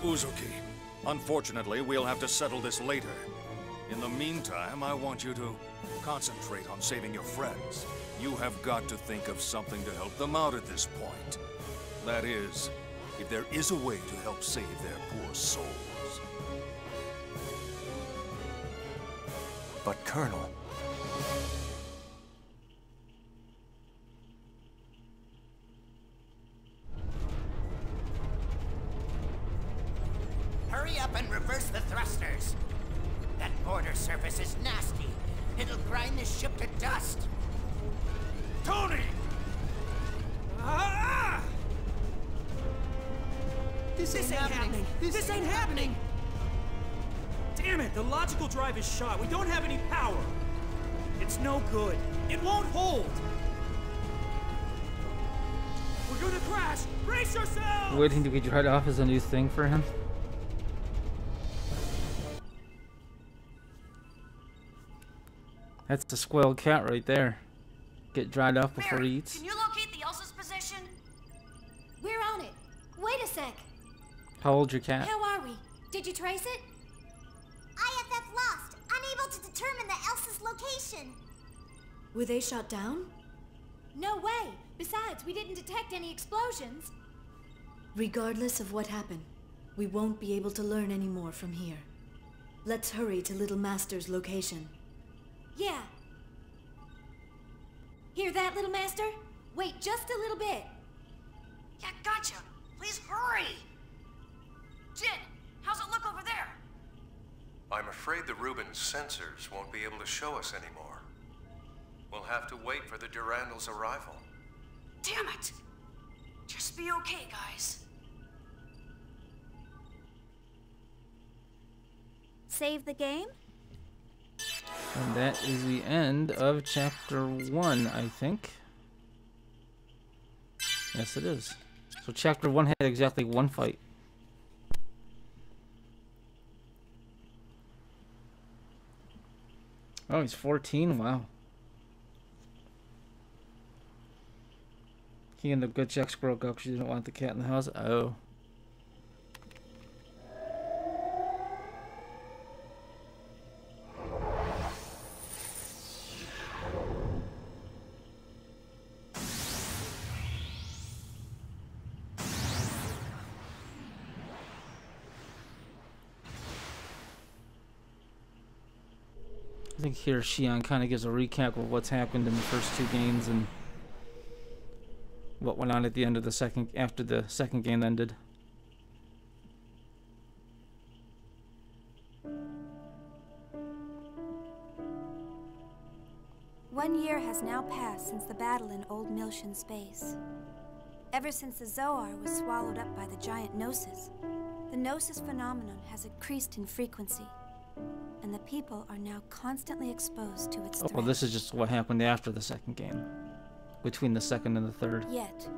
Uzuki, unfortunately, we'll have to settle this later. In the meantime, I want you to concentrate on saving your friends. You have got to think of something to help them out at this point. That is, if there is a way to help save their poor souls. But Colonel... Hurry up and reverse the thrusters. That border surface is nasty. It'll grind this ship to dust. Tony! Ah! This ain't happening. This ain't happening. Damn it, the logical drive is shot. We don't have any power. It's no good. It won't hold. We're gonna crash. Brace yourselves! Waiting to get dried off is a new thing for him. That's the spoiled cat right there. Get dried off before he eats. Can you locate the Elsa's position? We're on it. Wait a sec. How old's your cat? How are we? Did you trace it? IFF lost. Unable to determine the Elsa's location. Were they shot down? No way. Besides, we didn't detect any explosions. Regardless of what happened, we won't be able to learn any more from here. Let's hurry to Little Master's location. Yeah. Hear that, Little Master? Wait just a little bit. Yeah, gotcha. Please hurry! Jin, how's it look over there? I'm afraid the Rubens sensors won't be able to show us anymore. We'll have to wait for the Durandal's arrival. Damn it! Just be okay, guys. Save the game? And that is the end of chapter 1, I think. Yes, it is. So chapter 1 had exactly one fight. Oh, he's 14? Wow. He and the good checks broke up. She didn't want the cat in the house. Oh. I think here Shion kind of gives a recap of what's happened in the first two games and what went on at the end of the second, after the second game ended. One year has now passed since the battle in Old Miltian space. Ever since the Zohar was swallowed up by the giant Gnosis, the Gnosis phenomenon has increased in frequency, and the people are now constantly exposed to its threat. Well, this is just what happened after the second game, between the second and the third. Yet,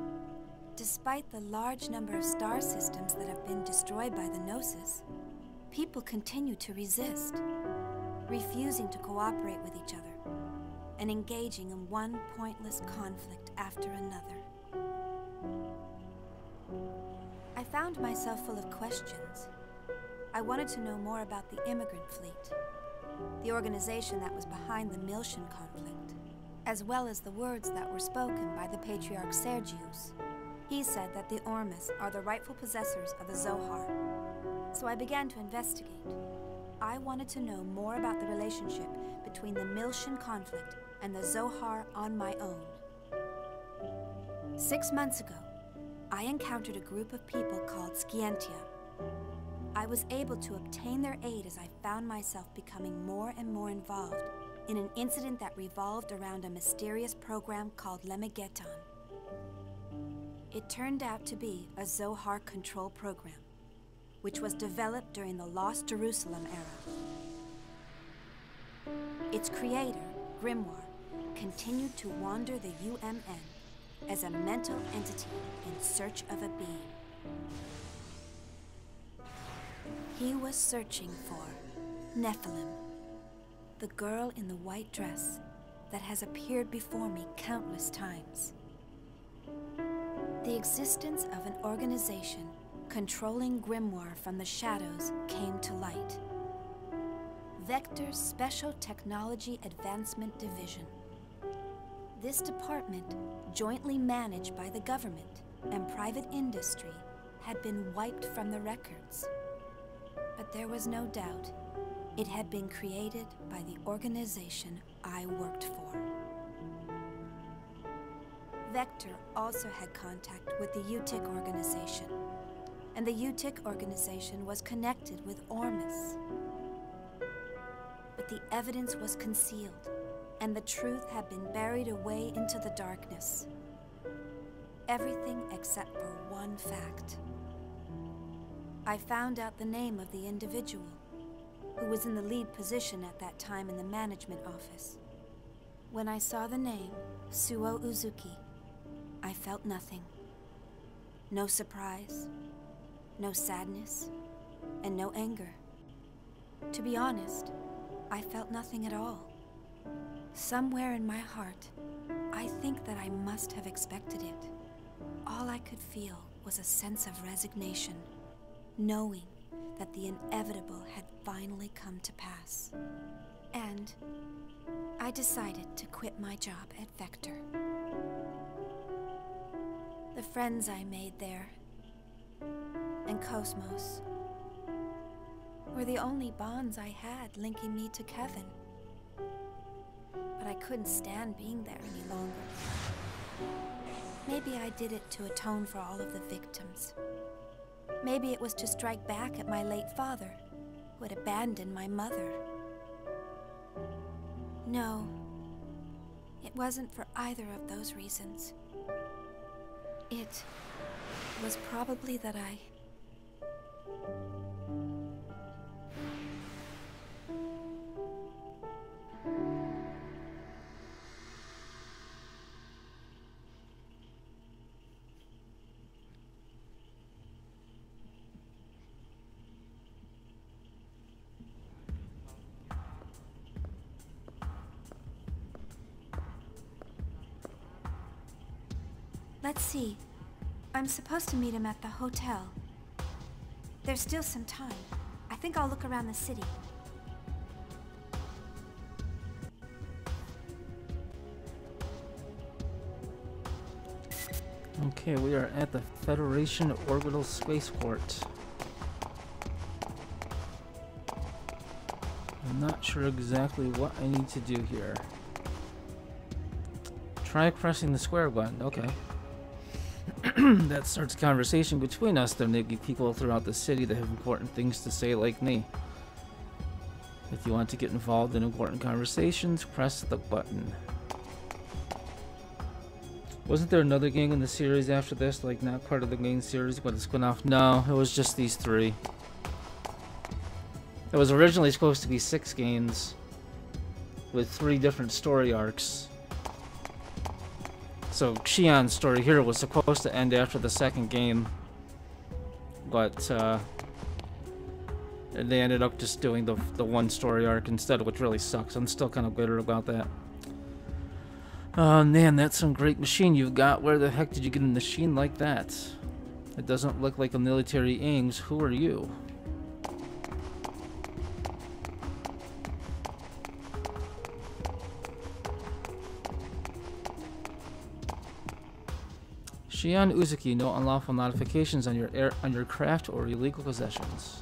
despite the large number of star systems that have been destroyed by the Gnosis, people continue to resist, refusing to cooperate with each other, and engaging in one pointless conflict after another. I found myself full of questions. I wanted to know more about the immigrant fleet, the organization that was behind the Miltian conflict, as well as the words that were spoken by the Patriarch Sergius. He said that the Ormus are the rightful possessors of the Zohar. So I began to investigate. I wanted to know more about the relationship between the Miltian conflict and the Zohar on my own. 6 months ago, I encountered a group of people called Scientia. I was able to obtain their aid as I found myself becoming more and more involved in an incident that revolved around a mysterious program called Lemegeton. It turned out to be a Zohar control program, which was developed during the Lost Jerusalem era. Its creator, Grimoire, continued to wander the UMN as a mental entity in search of a being. He was searching for Nephilim, the girl in the white dress that has appeared before me countless times. The existence of an organization controlling Grimoire from the shadows came to light. Vector's Special Technology Advancement Division. This department, jointly managed by the government and private industry, had been wiped from the records. But there was no doubt it had been created by the organization I worked for. Vector also had contact with the UTIC organization, and the UTIC organization was connected with Ormus. But the evidence was concealed, and the truth had been buried away into the darkness. Everything except for one fact. I found out the name of the individual who was in the lead position at that time in the management office. When I saw the name, Suo Uzuki, I felt nothing. No surprise, no sadness, and no anger. To be honest, I felt nothing at all. Somewhere in my heart, I think that I must have expected it. All I could feel was a sense of resignation, knowing that the inevitable had finally come to pass. And I decided to quit my job at Vector. The friends I made there, and Cosmos, were the only bonds I had linking me to Kevin. But I couldn't stand being there any longer. Maybe I did it to atone for all of the victims. Maybe it was to strike back at my late father, who had abandoned my mother. No, it wasn't for either of those reasons. It was probably that I... Let's see. I'm supposed to meet him at the hotel. There's still some time. I think I'll look around the city. Okay, we are at the Federation Orbital Spaceport. I'm not sure exactly what I need to do here. Try pressing the square button. Okay. That starts a conversation between us. There may be people throughout the city that have important things to say like me. If you want to get involved in important conversations, press the button. Wasn't there another game in the series after this? Like not part of the main series, but a spin-off? No, it was just these three. It was originally supposed to be 6 games with 3 different story arcs. So Xion's story here was supposed to end after the 2nd game, but And they ended up just doing the one story arc instead, which really sucks. I'm still kind of bitter about that. Oh man, that's some great machine you've got. Where the heck did you get a machine like that? It doesn't look like a military aims. Who are you? Shion Uzuki, no unlawful modifications on your craft or illegal possessions.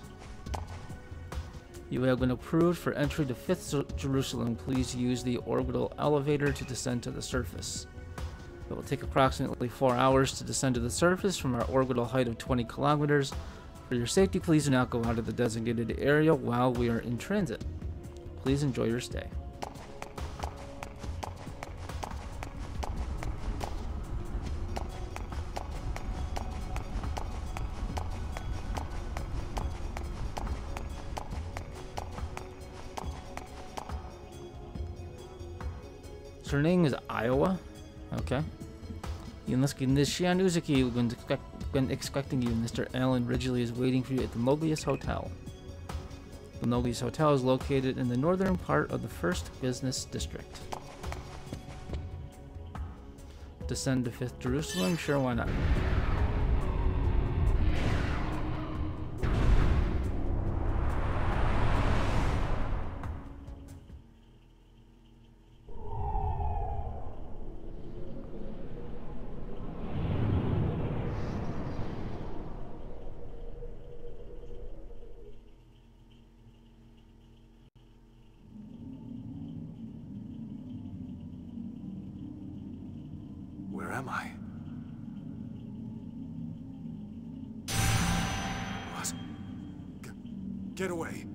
You have been approved for entry to 5th Jerusalem. Please use the orbital elevator to descend to the surface. It will take approximately 4 hours to descend to the surface from our orbital height of 20 kilometers. For your safety, please do not go out of the designated area while we are in transit. Please enjoy your stay. Her name is Iowa. Okay. Yunosuke Nishian Uzuki, when expecting you, Mr. Alan Ridgely is waiting for you at the Mobius Hotel. The Mobius Hotel is located in the northern part of the 1st Business District. Descend to 5th Jerusalem? Sure, why not? Where am I? What? Get away.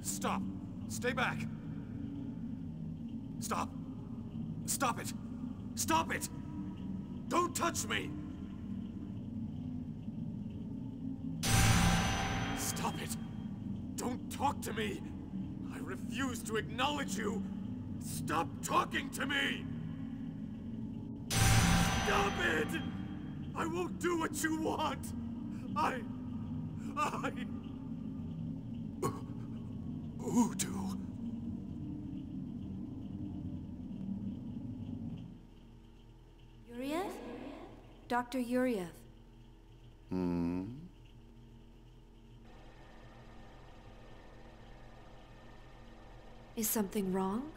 Stop. Stay back. Stop. Stop it. Stop it. Don't touch me. Stop it. Don't talk to me. I refuse to acknowledge you. Stop talking to me. Stop it! I won't do what you want! Udo. Yuriev? Dr. Yuriev. Is something wrong?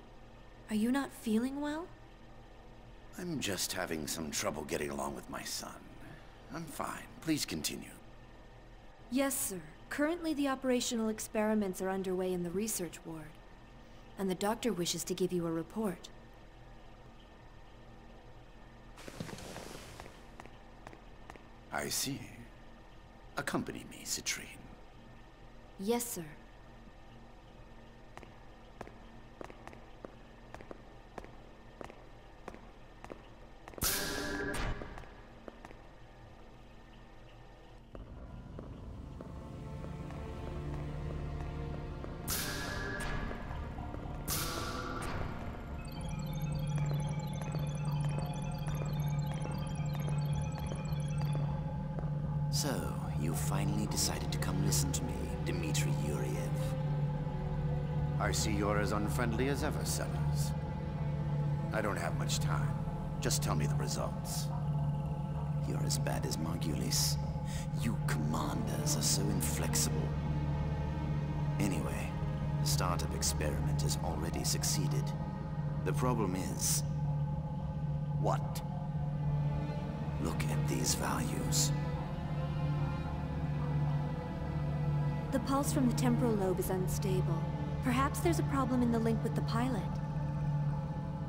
Are you not feeling well? I'm just having some trouble getting along with my son. I'm fine. Please continue. Yes, sir. Currently, the operational experiments are underway in the research ward, and the doctor wishes to give you a report. I see. Accompany me, Citrine. Yes, sir. So, you finally decided to come listen to me, Dmitri Yuriev. I see you're as unfriendly as ever, Sellers. I don't have much time. Just tell me the results. You're as bad as Margulis. You commanders are so inflexible. Anyway, the startup experiment has already succeeded. The problem is... what? Look at these values. The pulse from the temporal lobe is unstable. Perhaps there's a problem in the link with the pilot.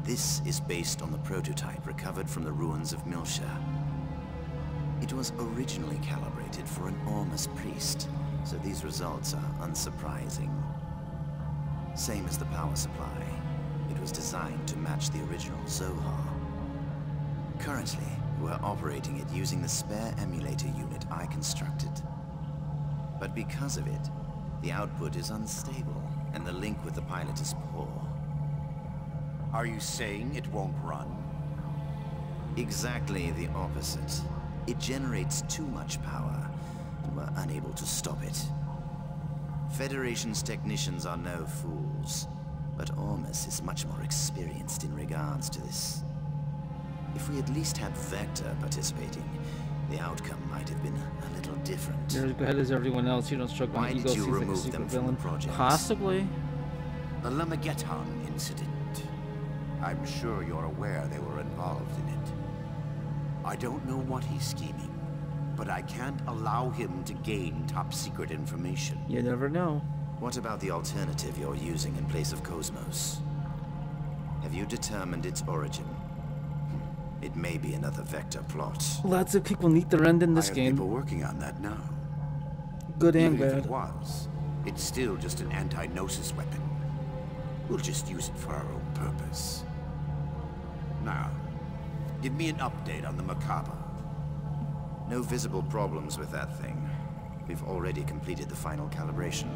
This is based on the prototype recovered from the ruins of Milsha. It was originally calibrated for an Ormus priest, so these results are unsurprising. Same as the power supply. It was designed to match the original Zohar. Currently, we're operating it using the spare emulator unit I constructed. But because of it, the output is unstable, and the link with the pilot is poor. Are you saying it won't run? Exactly the opposite. It generates too much power, and we're unable to stop it. Federation's technicians are no fools, but Ormus is much more experienced in regards to this. If we at least had Vector participating, the outcome might have been a little different. You're as bad as everyone else. You don't struggle. Why did you remove them from the project? Possibly. The Lamageton incident. I'm sure you're aware they were involved in it. I don't know what he's scheming, but I can't allow him to gain top-secret information. You never know. What about the alternative you're using in place of Cosmos? Have you determined its origin? It may be another Vector plot. Lots of people need their end in this game. People working on that now. Good and Even bad. if it was, it's still just an anti-Gnosis weapon. We'll just use it for our own purpose. Now, give me an update on the Macabre. No visible problems with that thing. We've already completed the final calibration.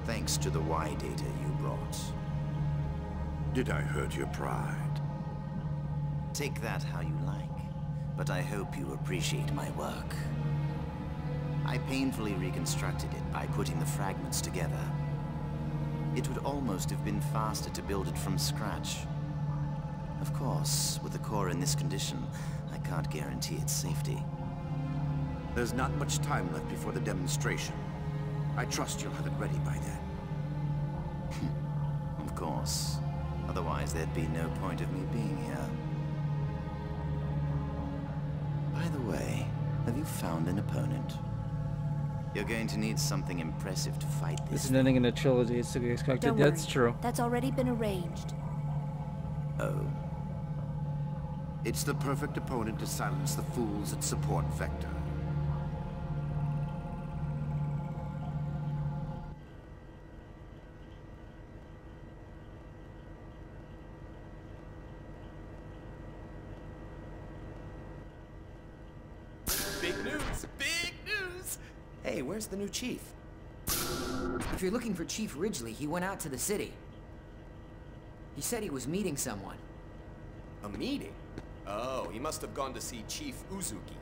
Thanks to the Y data you brought. Did I hurt your pride? Take that how you like, but I hope you appreciate my work. I painfully reconstructed it by putting the fragments together. It would almost have been faster to build it from scratch. Of course, with the core in this condition, I can't guarantee its safety. There's not much time left before the demonstration. I trust you'll have it ready by then. Of course. Otherwise, there'd be no point of me being here. By the way, have you found an opponent? You're going to need something impressive to fight this. This is an ending in a trilogy. It's to be expected. Don't That's worry. true. That's already been arranged. Oh. It's the perfect opponent to silence the fools that support Vector. Big news! Big news! Hey, where's the new chief? If you're looking for Chief Ridgely, he went out to the city. He said he was meeting someone. A meeting? Oh, he must have gone to see Chief Uzuki.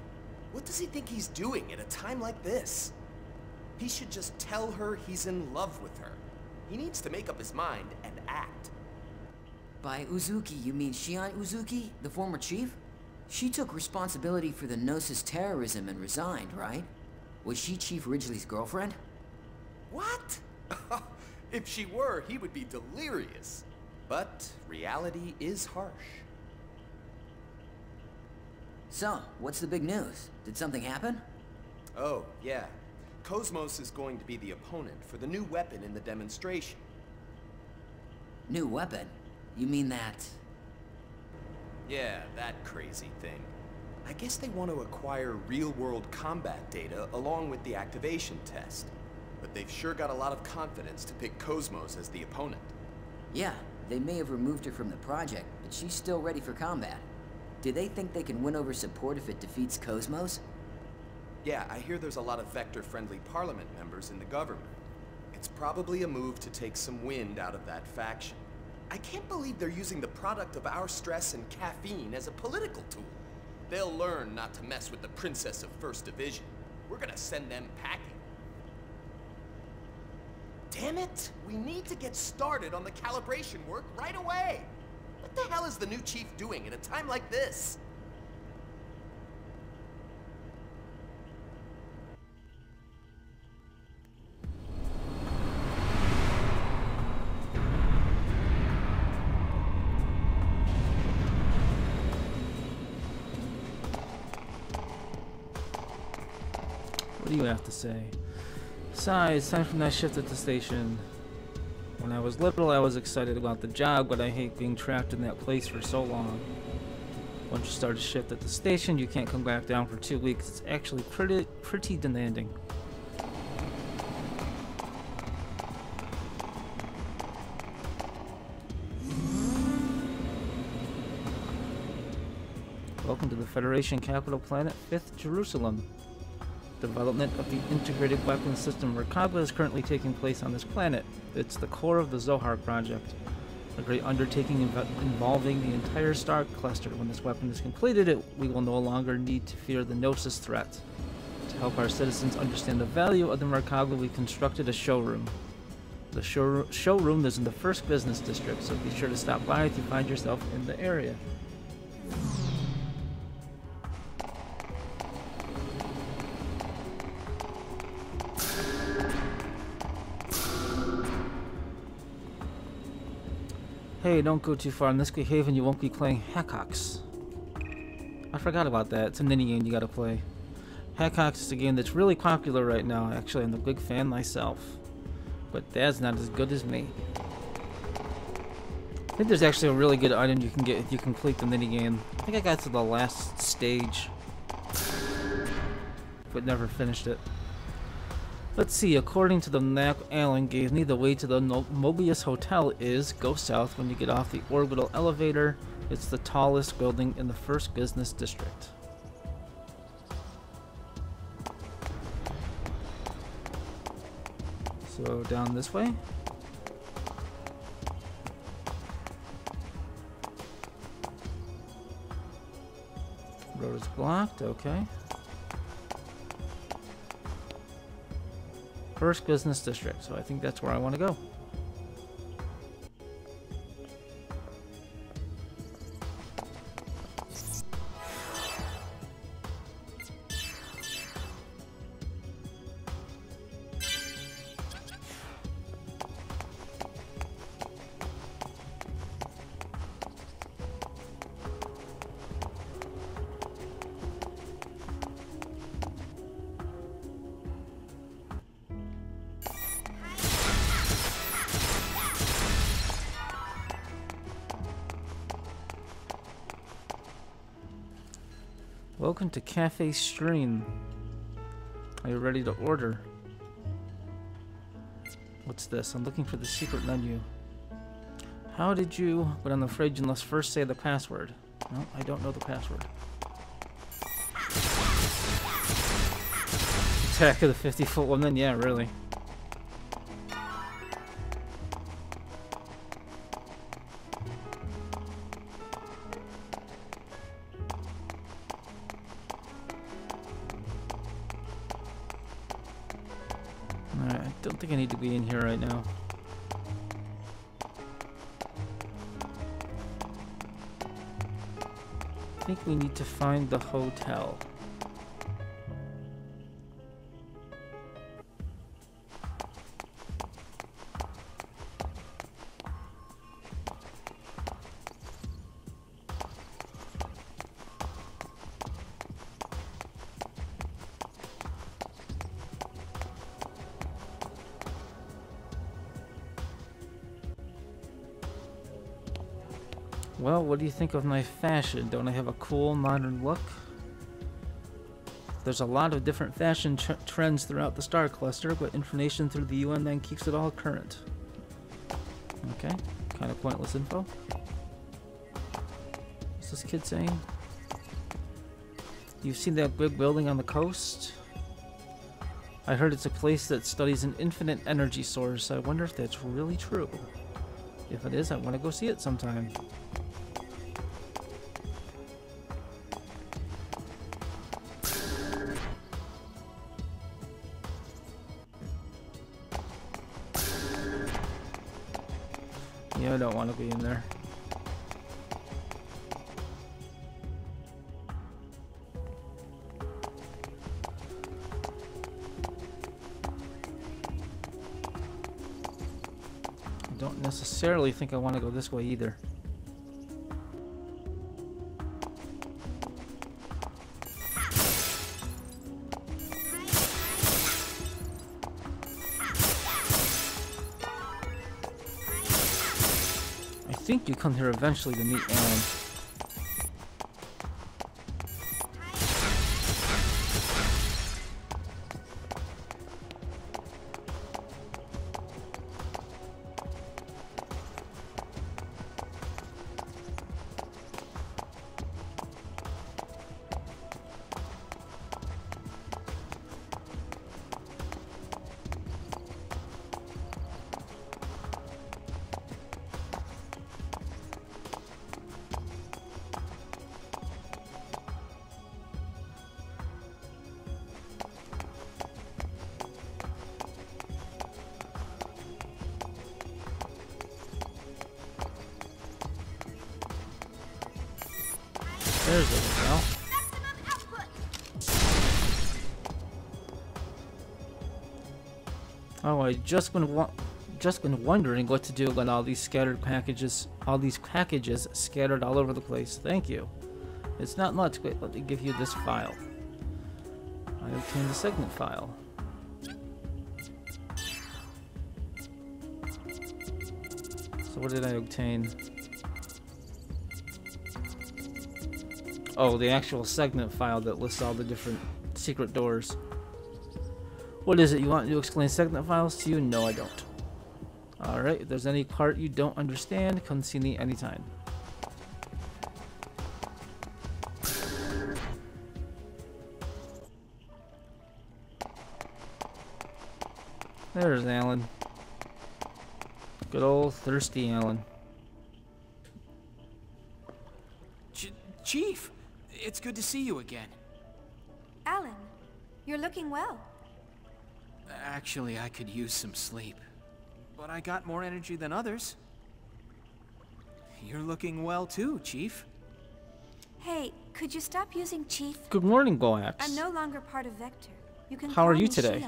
What does he think he's doing at a time like this? He should just tell her he's in love with her. He needs to make up his mind and act. By Uzuki, you mean Shion Uzuki, the former chief? She took responsibility for the Gnosis terrorism and resigned, right? Was she Chief Ridgely's girlfriend? What? If she were, he would be delirious. But reality is harsh. So, what's the big news? Did something happen? Oh, yeah. Cosmos is going to be the opponent for the new weapon in the demonstration. New weapon? You mean that... Yeah, that crazy thing. I guess they want to acquire real-world combat data along with the activation test. But they've sure got a lot of confidence to pick Cosmos as the opponent. Yeah, they may have removed her from the project, but she's still ready for combat. Do they think they can win over support if it defeats Cosmos? Yeah, I hear there's a lot of Vector-friendly Parliament members in the government. It's probably a move to take some wind out of that faction. I can't believe they're using the product of our stress and caffeine as a political tool. They'll learn not to mess with the Princess of First Division. We're gonna send them packing. Damn it! We need to get started on the calibration work right away! What the hell is the new chief doing at a time like this? What do you have to say? Besides, time for night shift at the station. When I was little, I was excited about the job, but I hate being trapped in that place for so long. Once you start a shift at the station, you can't come back down for 2 weeks. It's actually pretty demanding. Welcome to the Federation capital planet, 5th Jerusalem. Development of the integrated weapons system Merkaba is currently taking place on this planet. It's the core of the Zohar project, a great undertaking involving the entire star cluster. When this weapon is completed, we will no longer need to fear the Gnosis threat. To help our citizens understand the value of the Mercado, we constructed a showroom. The showroom is in the first business district, so be sure to stop by if you find yourself in the area. Hey, don't go too far. In this haven, you won't be playing Hackox. I forgot about that. It's a mini game you gotta play. Hackox is a game that's really popular right now. Actually, I'm a big fan myself. But Dad's not as good as me. I think there's actually a really good item you can get if you complete the mini game. I think I got to the last stage, but never finished it. Let's see, according to the map Alan gave me, the way to the Mobius Hotel is go south when you get off the orbital elevator. It's the tallest building in the first business district. So down this way. Road is blocked, okay. First business district, so I think that's where I want to go. Welcome to Cafe Stream. Are you ready to order? What's this? I'm looking for the secret menu. How did you? But I'm afraid you must first say the password. No, I don't know the password. Attack of the 50-foot woman? Yeah, really. I don't think I need to be in here right now. I think we need to find the hotel. Well, what do you think of my fashion? Don't I have a cool, modern look? There's a lot of different fashion trends throughout the Star Cluster, but information through the UN then keeps it all current. Okay, kind of pointless info. What's this kid saying? You've seen that big building on the coast? I heard it's a place that studies an infinite energy source. I wonder if that's really true. If it is, I want to go see it sometime. Yeah, I don't want to be in there. I don't necessarily think I want to go this way either. I think you come here eventually to meet Alan. There's a well. Oh, I just been wondering what to do when all these packages scattered all over the place. Thank you. It's not much, but let me give you this file. I obtained the segment file. So what did I obtain? Oh, the actual segment file that lists all the different secret doors. What is it? You want me to explain segment files to you? No, I don't. Alright, if there's any part you don't understand, come see me anytime. There's Alan. Good old thirsty Alan. Chief, it's good to see you again. Alan, you're looking well. Actually, I could use some sleep. But I got more energy than others. You're looking well too, Chief. Hey, could you stop using Chief? Good morning, Goax. I'm no longer part of Vector. You can How are you me today?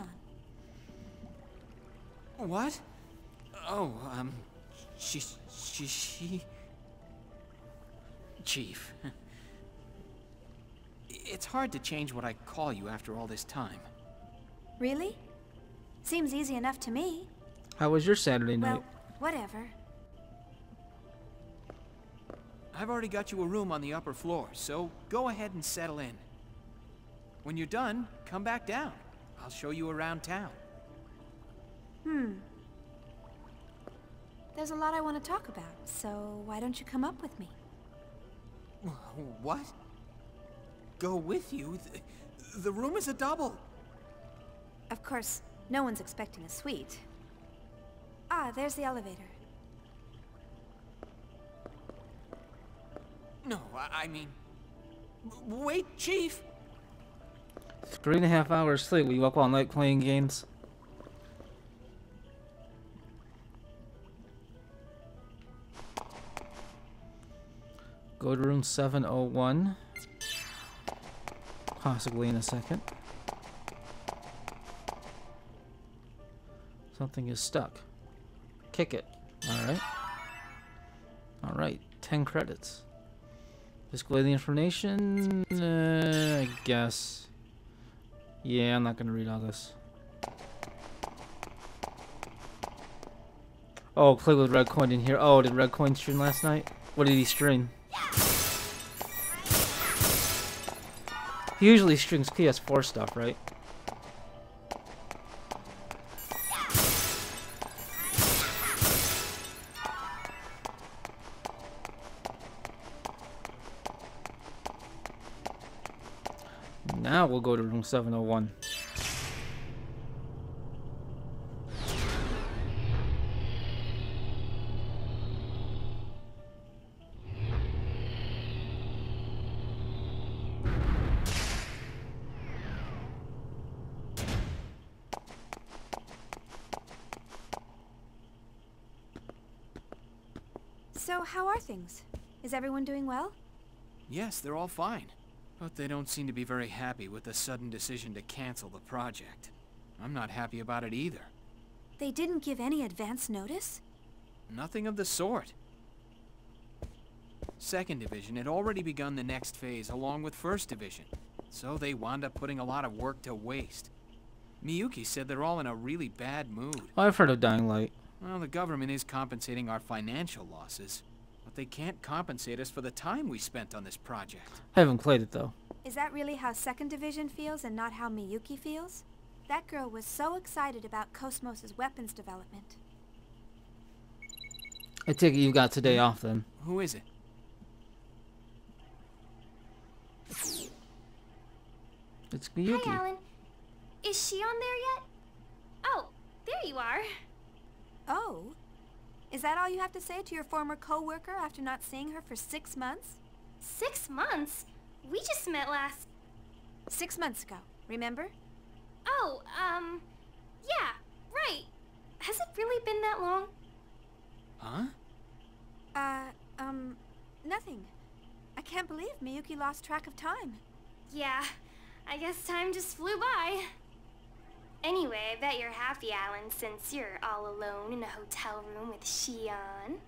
Shion. What? Oh, she... Chief. It's hard to change what I call you after all this time. Really? Seems easy enough to me. How was your Saturday night? Well, whatever. I've already got you a room on the upper floor, so go ahead and settle in. When you're done, come back down. I'll show you around town. There's a lot I want to talk about, so why don't you come up with me? What? Go with you? The room is a double. Of course, no one's expecting a suite. Ah, there's the elevator. No, I mean... Wait, Chief! 3.5 hours sleep. Were you up all night playing games? Go to room 701. Possibly in a second. Something is stuck. Kick it. Alright. Alright. 10 credits. Display the information. I guess. Yeah, I'm not going to read all this. Oh, play with Red Coin in here. Oh, did Red Coin stream last night? What did he stream? He usually streams PS4 stuff, right? Now we'll go to room 701. So, how are things? Is everyone doing well? Yes, they're all fine. But they don't seem to be very happy with the sudden decision to cancel the project. I'm not happy about it either. They didn't give any advance notice? Nothing of the sort. Second Division had already begun the next phase along with First Division, so they wound up putting a lot of work to waste. Miyuki said they're all in a really bad mood. Oh, I've heard of Dying Light. Well, the government is compensating our financial losses, but they can't compensate us for the time we spent on this project. I haven't played it, though. Is that really how Second Division feels and not how Miyuki feels? That girl was so excited about Cosmos' weapons development. I take it you got today off, then. Who is it? It's Miyuki. Hi, Alan. Is she on there yet? Oh, there you are. Oh? Is that all you have to say to your former co-worker after not seeing her for 6 months? 6 months? We just met last... 6 months ago, remember? Oh, yeah, right. Has it really been that long? Huh? Nothing. I can't believe Miyuki lost track of time. Yeah, I guess time just flew by. Anyway, I bet you're happy, Alan, since you're all alone in a hotel room with Xian.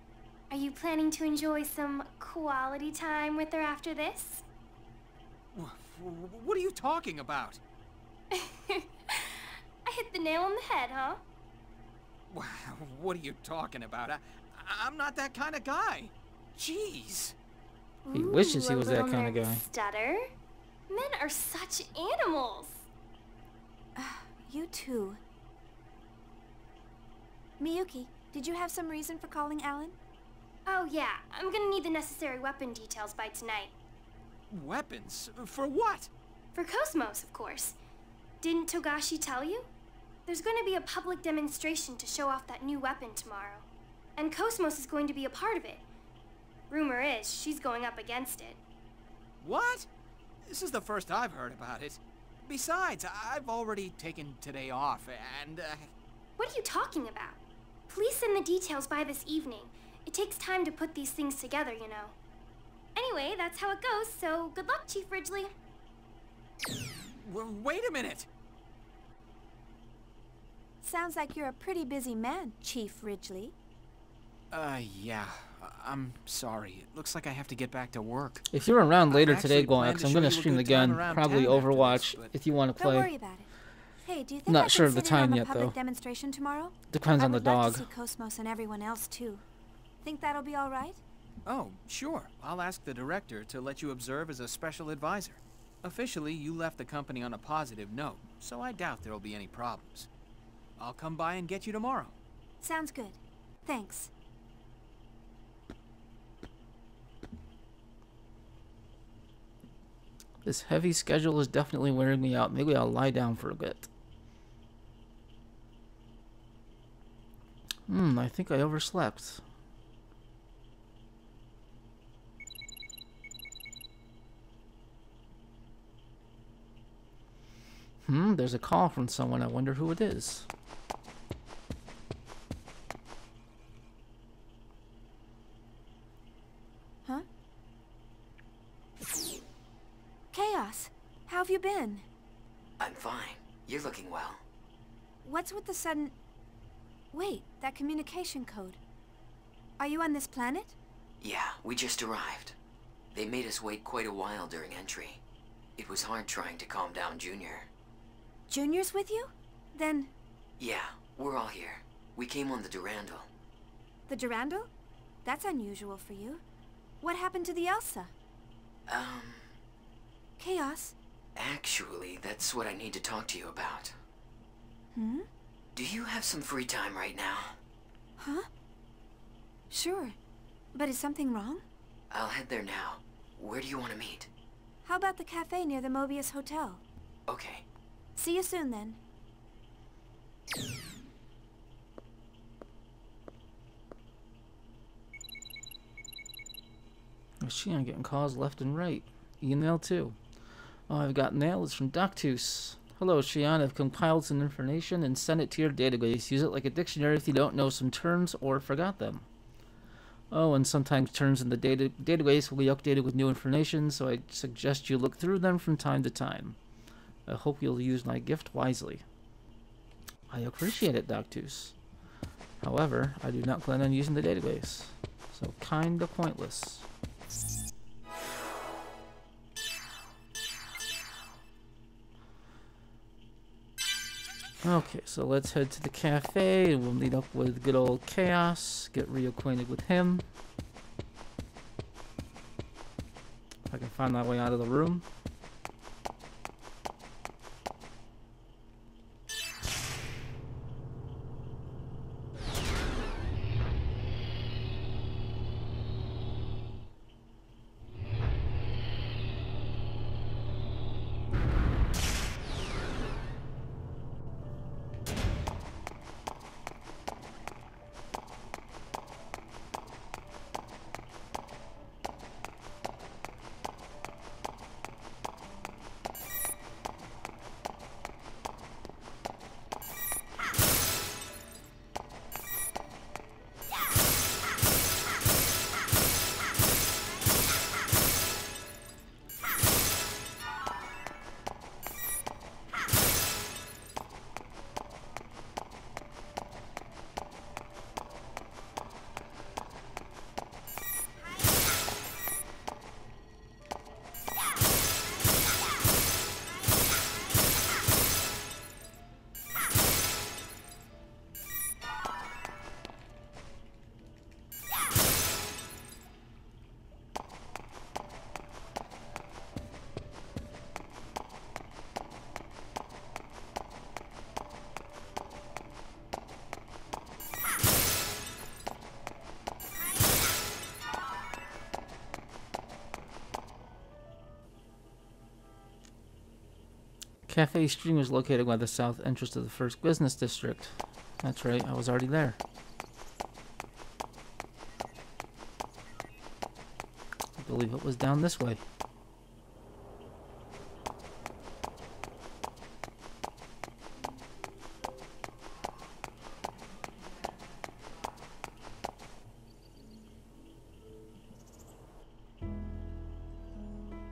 Are you planning to enjoy some quality time with her after this? What are you talking about? I hit the nail on the head, huh? What are you talking about? I'm not that kind of guy. Jeez. He wishes he was that kind of guy. Stutter? Men are such animals. You too. Miyuki, did you have some reason for calling Alan? Oh yeah, I'm gonna need the necessary weapon details by tonight. Weapons? For what? For Cosmos, of course. Didn't Togashi tell you? There's going to be a public demonstration to show off that new weapon tomorrow. And Cosmos is going to be a part of it. Rumor is, she's going up against it. What? This is the first I've heard about it. Besides, I've already taken today off, and, What are you talking about? Please send the details by this evening. It takes time to put these things together, you know. Anyway, that's how it goes, so good luck, Chief Ridgely. Wait a minute! Sounds like you're a pretty busy man, Chief Ridgely. Yeah. I'm sorry. It looks like I have to get back to work. If you're around later today, Glax, I'm going to stream again. Probably Overwatch if you want to play. Don't worry about it. Hey, do you think Not I sure can of the sit in on time the yet, public though. demonstration tomorrow? Depends on the I would love dog. to see Cosmos and everyone else too. Think that'll be all right? Oh, sure. I'll ask the director to let you observe as a special advisor. Officially, you left the company on a positive note, so I doubt there'll be any problems. I'll come by and get you tomorrow. Sounds good. Thanks. This heavy schedule is definitely wearing me out. Maybe I'll lie down for a bit. I think I overslept. There's a call from someone. I wonder who it is. Huh? Chaos, how have you been? I'm fine. You're looking well. What's with the sudden... Wait, that communication code. Are you on this planet? Yeah, we just arrived. They made us wait quite a while during entry. It was hard trying to calm down Junior. Junior's with you? Then... Yeah, we're all here. We came on the Durandal. The Durandal? That's unusual for you. What happened to the Elsa? Chaos? Actually, that's what I need to talk to you about. Hmm? Do you have some free time right now? Huh? Sure. But is something wrong? I'll head there now. Where do you want to meet? How about the cafe near the Mobius Hotel? Okay. See you soon, then. I'm getting calls left and right. Email too. Oh, I've got mail. It's from Doctus. Hello, Shion. I've compiled some information and sent it to your database. Use it like a dictionary if you don't know some terms or forgot them. Oh, and sometimes terms in the database will be updated with new information, so I suggest you look through them from time to time. I hope you'll use my gift wisely. I appreciate it, Doctus. However, I do not plan on using the database, so kinda pointless. Okay, so let's head to the cafe and we'll meet up with good old Chaos, get reacquainted with him. If I can find my way out of the room. Cafe Stream is located by the south entrance of the first business district. That's right, I was already there. I believe it was down this way.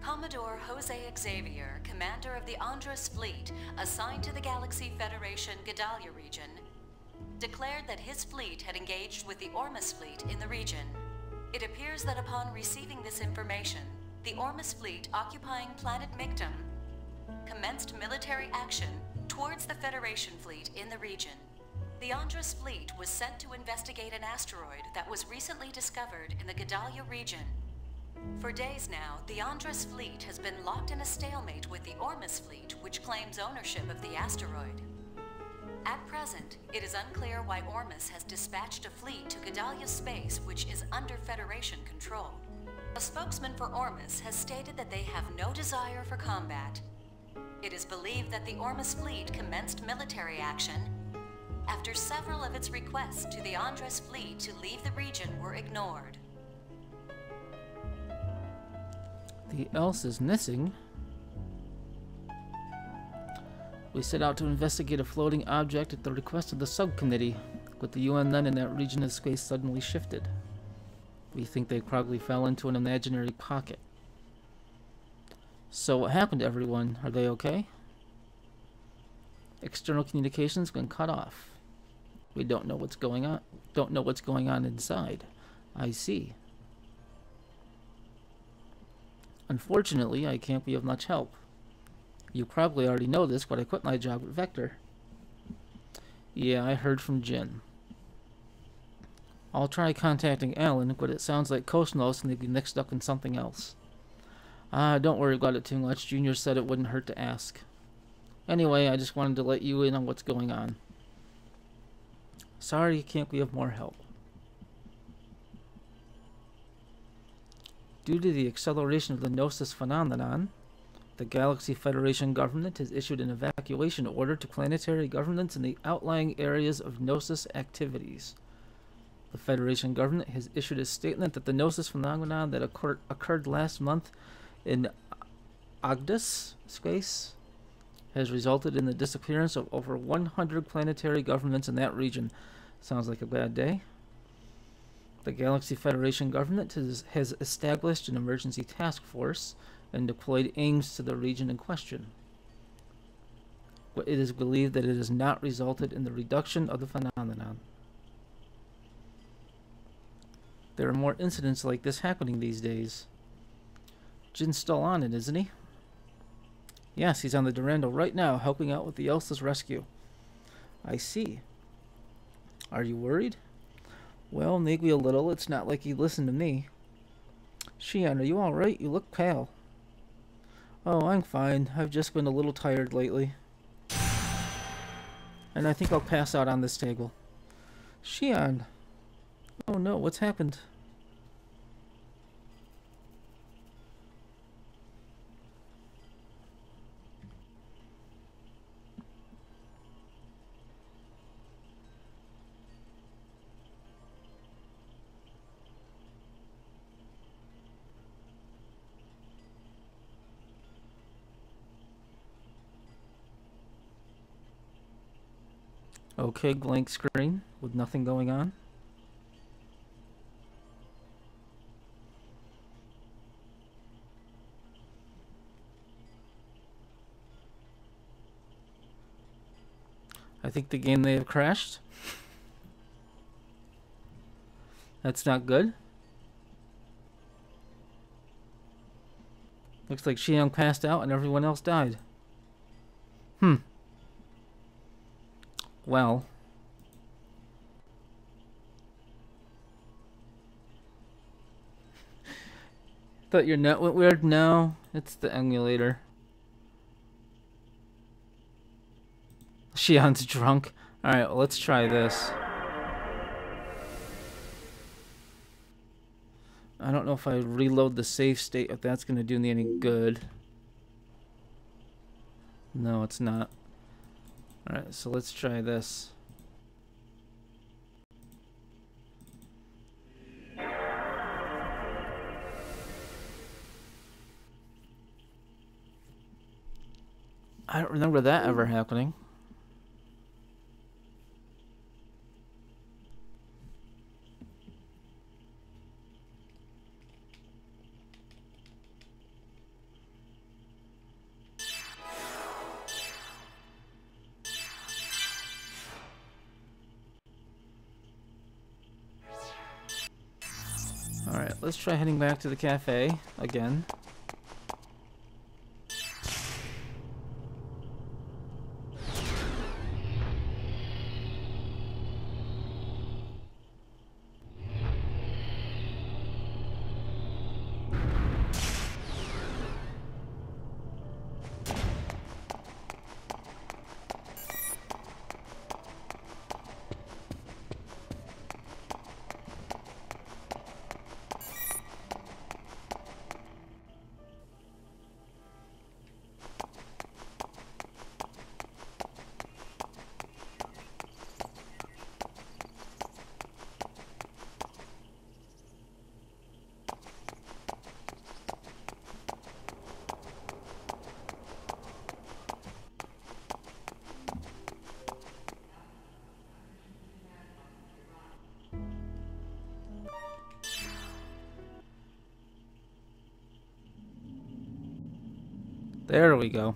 Commodore Jose Xavier, commander of the Andres fleet, assigned to the Galaxy Federation Gedalia region, declared that his fleet had engaged with the Ormus fleet in the region. It appears that upon receiving this information, the Ormus fleet occupying planet Mictum commenced military action towards the Federation fleet in the region. The Andres fleet was sent to investigate an asteroid that was recently discovered in the Gedalia region. For days now, the Andres fleet has been locked in a stalemate with the Ormus fleet, which claims ownership of the asteroid. At present, it is unclear why Ormus has dispatched a fleet to Gedalia space, which is under Federation control. A spokesman for Ormus has stated that they have no desire for combat. It is believed that the Ormus fleet commenced military action after several of its requests to the Andres fleet to leave the region were ignored. The else is missing. We set out to investigate a floating object at the request of the subcommittee, but the UN then in that region of space suddenly shifted. We think they probably fell into an imaginary pocket. So what happened to everyone? Are they okay? External communications been cut off. We don't know what's going on. Don't know what's going on inside. I see. Unfortunately, I can't be of much help. You probably already know this, but I quit my job at Vector. Yeah, I heard from Jin. I'll try contacting Alan, but it sounds like Kosmos and they'd be mixed up in something else. Don't worry about it too much. Junior said it wouldn't hurt to ask. Anyway, I just wanted to let you in on what's going on. Sorry you can't be of more help. Due to the acceleration of the Gnosis phenomenon, the Galaxy Federation government has issued an evacuation order to planetary governments in the outlying areas of Gnosis activities. The Federation government has issued a statement that the Gnosis phenomenon that occurred last month in Agdus space has resulted in the disappearance of over 100 planetary governments in that region. Sounds like a bad day. The Galaxy Federation government has established an emergency task force and deployed aims to the region in question. But it is believed that it has not resulted in the reduction of the phenomenon. There are more incidents like this happening these days. Jin's still on it, isn't he? Yes, he's on the Durando right now, helping out with the Elsa's rescue. I see. Are you worried? Well, maybe a little. It's not like you listened to me. Xian, are you alright? You look pale. Oh, I'm fine. I've just been a little tired lately. And I think I'll pass out on this table. Xian! Oh no, what's happened? Okay, blank screen with nothing going on. I think the game may have crashed. That's not good. Looks like Xiang passed out and everyone else died. Well. Thought your net went weird? No, it's the emulator. Xian's drunk. Alright, well, let's try this. I don't know if I reload the save state, if that's going to do me any good. No, it's not. Alright, so let's try this. I don't remember that ever happening. Alright, let's try heading back to the cafe again. There we go.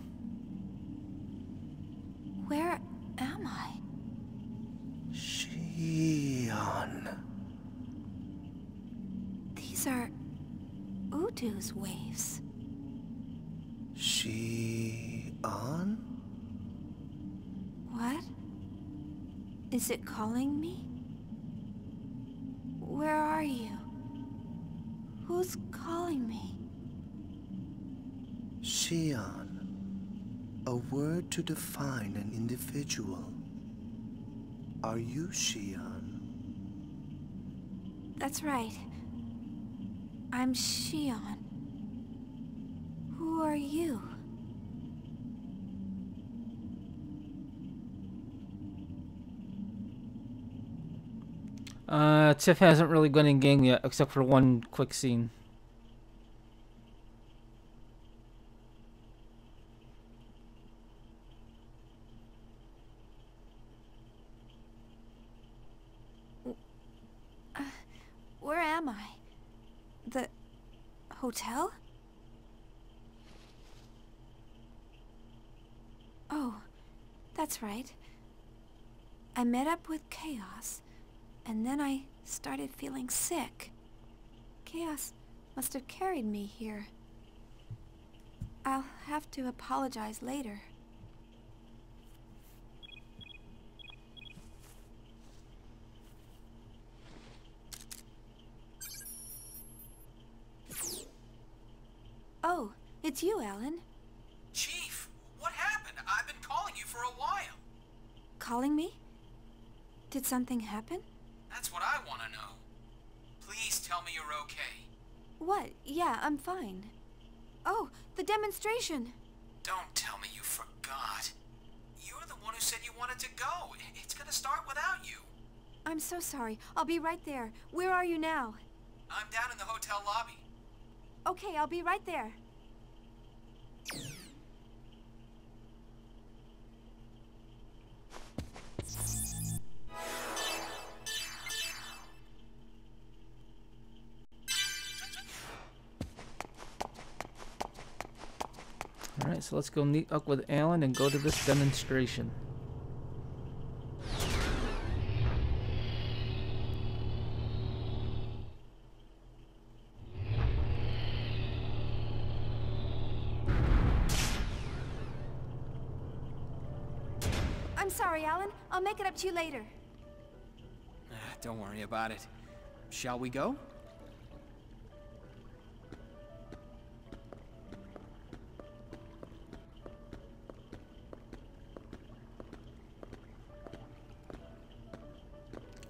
Where am I? Xion. These are Udu's waves. Xion? What? Is it calling me? Where are you? Who's calling me? Xion. A word to define an individual. Are you Xion? That's right. I'm Xion. Who are you? Tiff hasn't really gone in game yet, except for one quick scene. Where am I? The hotel? Oh, that's right. I met up with Chaos, and then I started feeling sick. Chaos must have carried me here. I'll have to apologize later. Oh, it's you, Alan. Chief, what happened? I've been calling you for a while. Calling me? Did something happen? That's what I want to know. Please tell me you're okay. What? Yeah, I'm fine. Oh, the demonstration! Don't tell me you forgot. You're the one who said you wanted to go. It's gonna start without you. I'm so sorry. I'll be right there. Where are you now? I'm down in the hotel lobby. Okay, I'll be right there. Alright, so let's go meet up with Alan and go to this demonstration. I'm sorry, Alan. I'll make it up to you later. Don't worry about it. Shall we go?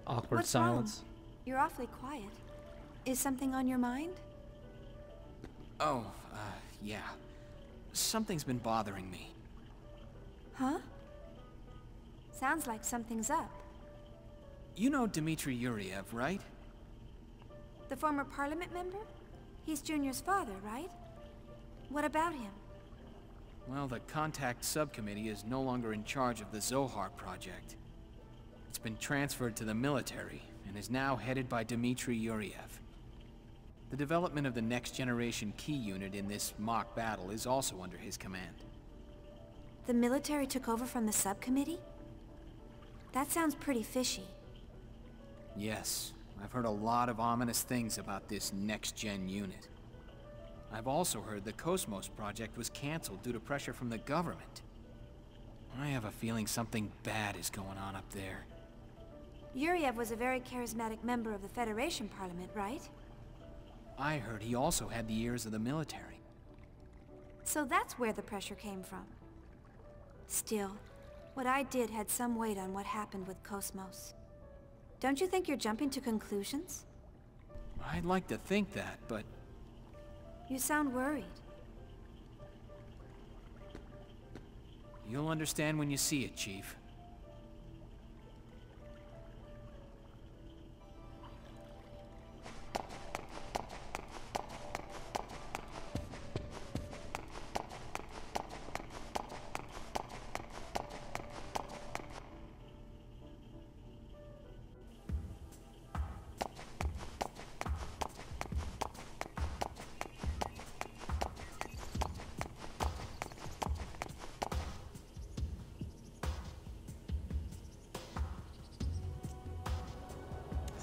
Awkward What's silence. wrong? You're awfully quiet. Is something on your mind? Oh, yeah. Something's been bothering me. Huh? Sounds like something's up. You know Dmitry Yuriev, right? The former parliament member? He's Junior's father, right? What about him? Well, the Contact Subcommittee is no longer in charge of the Zohar project. It's been transferred to the military, and is now headed by Dmitry Yuriev. The development of the next-generation key unit in this mock battle is also under his command. The military took over from the subcommittee? That sounds pretty fishy. Yes, I've heard a lot of ominous things about this next-gen unit. I've also heard the Cosmos project was canceled due to pressure from the government. I have a feeling something bad is going on up there. Yuriev was a very charismatic member of the Federation Parliament, right? I heard he also had the ears of the military. So that's where the pressure came from. Still, what I did had some weight on what happened with Cosmos. Don't you think you're jumping to conclusions? I'd like to think that, but... You sound worried. You'll understand when you see it, Chief.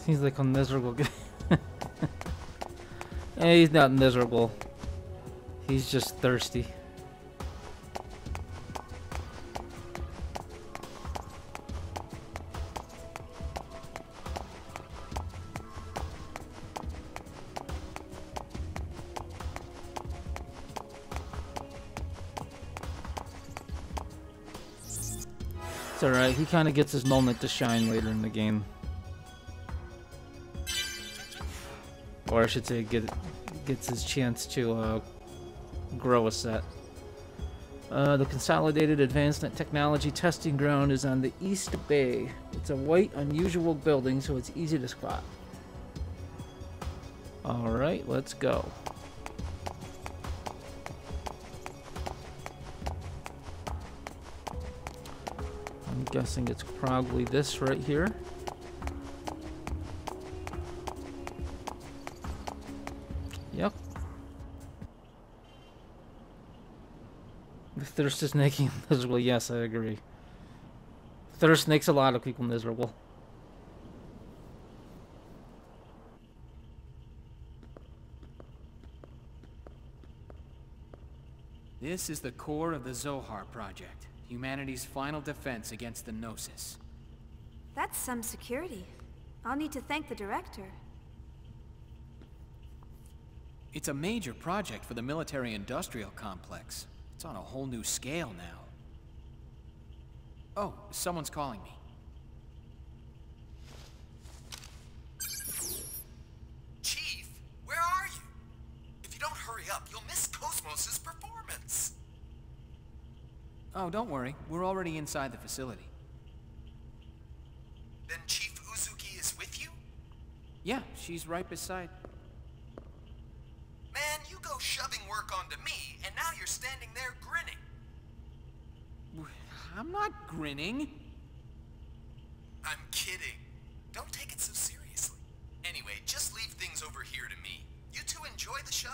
Seems like a miserable guy. Hey, he's not miserable. He's just thirsty. It's alright, he kind of gets his moment to shine later in the game. Or I should say, gets his chance to grow a set. The Consolidated Advanced Technology Testing Ground is on the East Bay. It's a white, unusual building, so it's easy to spot. Alright, let's go. I'm guessing it's probably this right here. Yep. The thirst is making him miserable. Yes, I agree. Thirst makes a lot of people miserable. This is the core of the Zohar project, humanity's final defense against the Gnosis. That's some security. I'll need to thank the director. It's a major project for the military-industrial complex. It's on a whole new scale now. Oh, someone's calling me. Chief, where are you? If you don't hurry up, you'll miss Cosmos' performance. Oh, don't worry. We're already inside the facility. Then Chief Uzuki is with you? Yeah, she's right beside... Man, you go shoving work onto me, and now you're standing there grinning. I'm not grinning. I'm kidding. Don't take it so seriously. Anyway, just leave things over here to me. You two enjoy the show.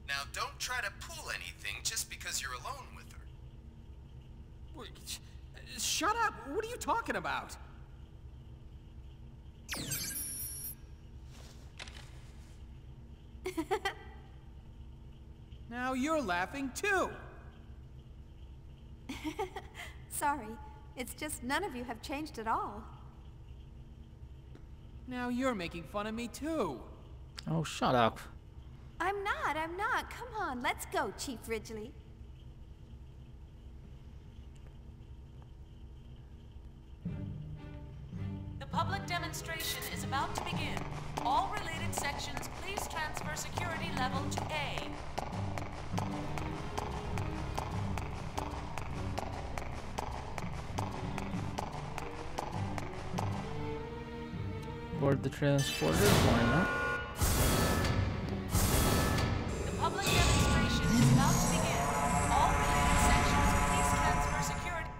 Now, don't try to pull anything just because you're alone with her. Wait, shut up! What are you talking about? Now you're laughing too! Sorry, it's just none of you have changed at all. Now you're making fun of me too! Oh, shut up. I'm not. Come on, let's go, Chief Ridgely. The public demonstration is about to begin. All related sections, please transfer security level to A. Board the transporter, why not? The public demonstration is about to begin. All related sections, please transfer security.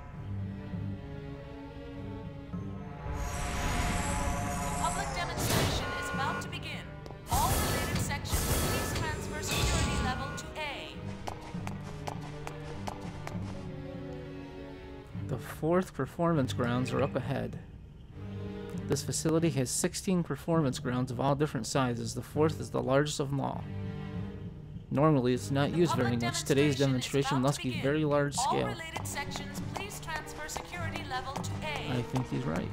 The public demonstration is about to begin. All related sections, please transfer security level to A. The 4th performance grounds are up ahead. This facility has 16 performance grounds of all different sizes. The 4th is the largest of them all. Normally, it's not used very much. Today's demonstration must be very large scale. All related sections, please transfer security level to A. I think he's right.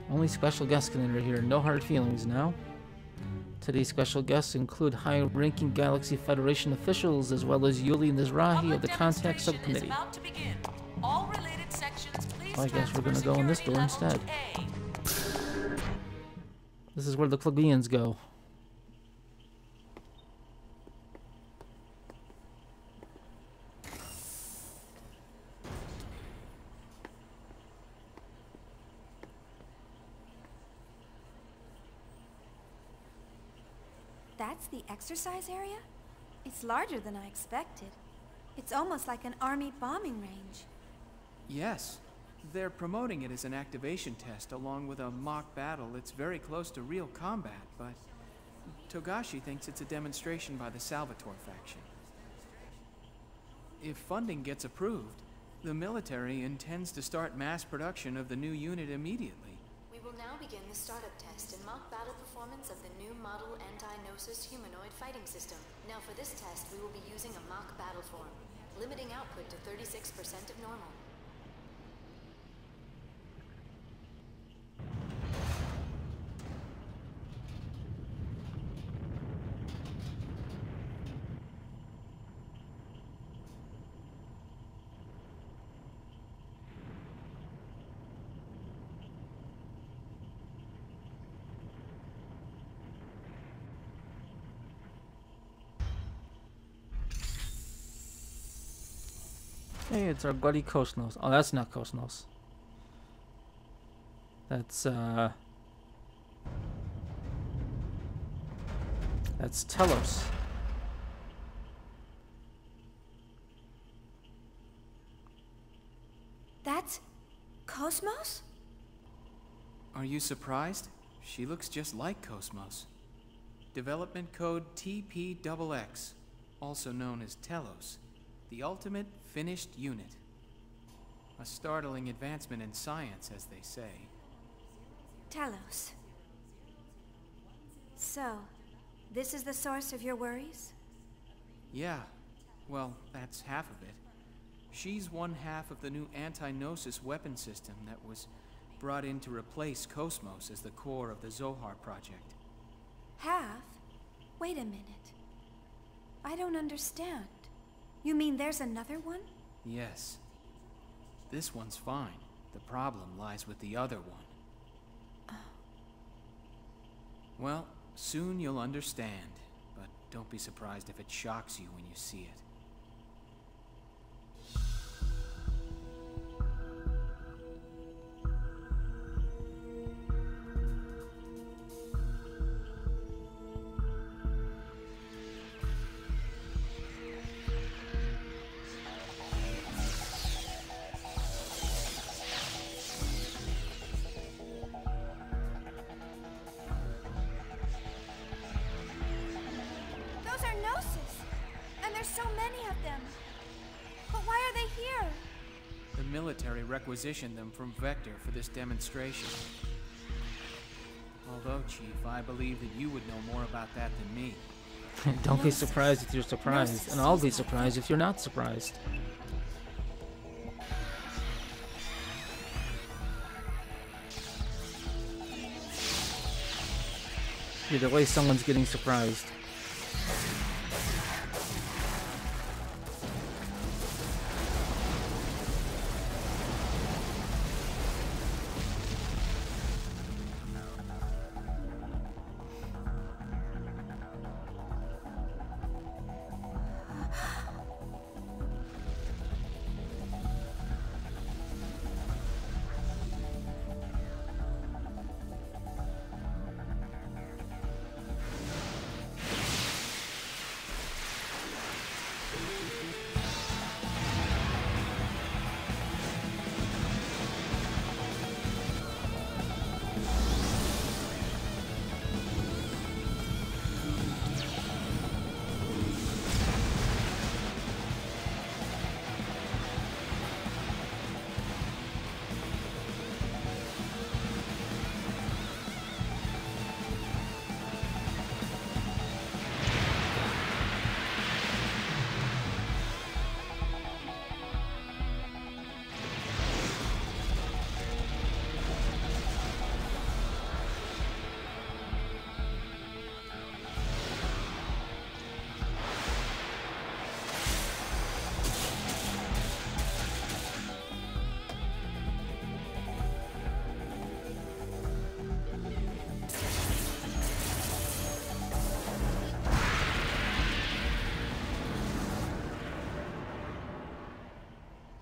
Only special guests can enter here. No hard feelings now. Today's special guests include high-ranking Galaxy Federation officials, as well as Yuli Mizrahi of the Contact Subcommittee. All related sections, please I guess we're gonna go in this door instead. This is where the plebeians go. That's the exercise area? It's larger than I expected. It's almost like an army bombing range. Yes. They're promoting it as an activation test along with a mock battle. It's very close to real combat, but Togashi thinks it's a demonstration by the Salvatore faction. If funding gets approved, the military intends to start mass production of the new unit immediately. We will now begin the startup test and mock battle performance of the new model anti-Gnosis humanoid fighting system. Now for this test, we will be using a mock battle form, limiting output to 36% of normal. Hey, it's our buddy Cosmos. Oh, that's not Cosmos. That's Telos. That's Cosmos? Are you surprised? She looks just like Cosmos. Development code TPXX, also known as Telos. The ultimate finished unit. A startling advancement in science, as they say. Telos. So, this is the source of your worries? Yeah. Well, that's half of it. She's one half of the new anti-Gnosis weapon system that was brought in to replace Cosmos as the core of the Zohar project. Half? Wait a minute. I don't understand. You mean there's another one? Yes. This one's fine. The problem lies with the other one. Well, soon you'll understand, but don't be surprised if it shocks you when you see it. Requisitioned them from Vector for this demonstration. Although, Chief, I believe that you would know more about that than me. Don't be surprised if you're surprised, and I'll be surprised if you're not surprised. Either way, someone's getting surprised.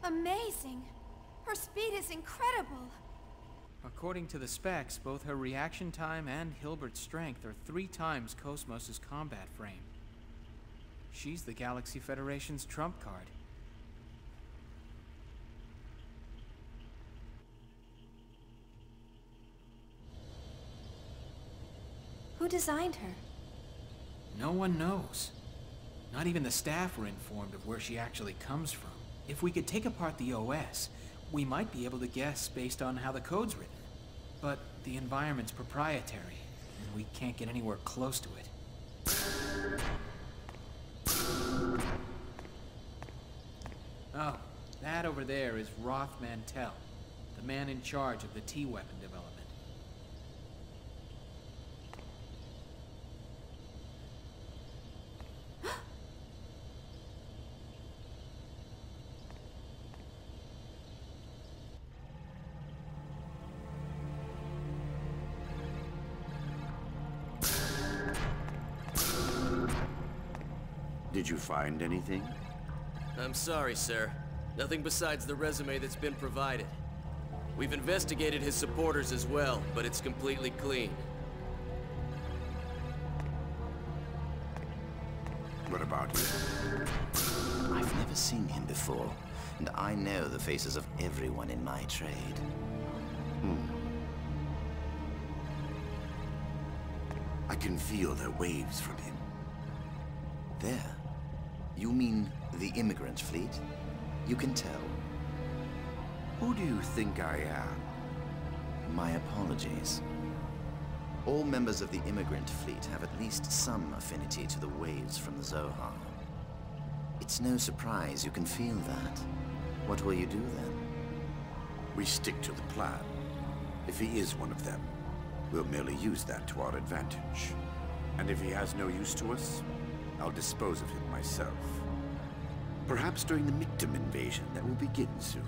Amazing! Her speed is incredible! According to the specs, both her reaction time and Hilbert's strength are 3 times Cosmos' combat frame. She's the Galaxy Federation's trump card. Who designed her? No one knows. Not even the staff were informed of where she actually comes from. If we could take apart the OS, we might be able to guess based on how the code's written. But the environment's proprietary, and we can't get anywhere close to it. Oh, that over there is Roth Mantell, the man in charge of the T-weapon development. Did you find anything? I'm sorry, sir. Nothing besides the resume that's been provided. We've investigated his supporters as well, but it's completely clean. What about him? I've never seen him before, and I know the faces of everyone in my trade. I can feel the waves from him. There. You mean the immigrant fleet? You can tell. Who do you think I am? My apologies. All members of the immigrant fleet have at least some affinity to the waves from the Zohar. It's no surprise you can feel that. What will you do then? We stick to the plan. If he is one of them, we'll merely use that to our advantage. And if he has no use to us, I'll dispose of him myself. Perhaps during the Mictum invasion that will begin soon.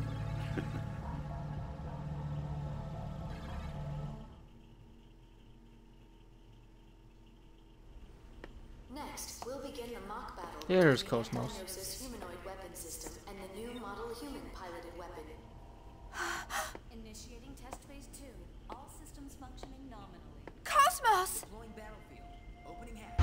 Next, we'll begin the mock battle. There's Cosmos. Humanoid weapon system and the new model human piloted weapon. Initiating test phase 2. All systems functioning nominally. Cosmos! Deploying battlefield. Opening hatch.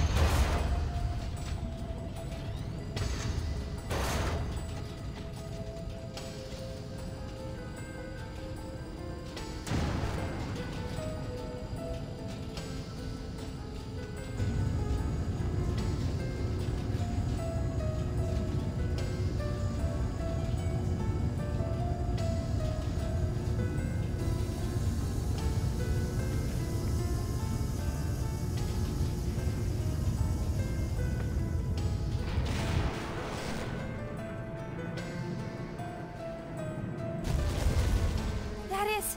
That is...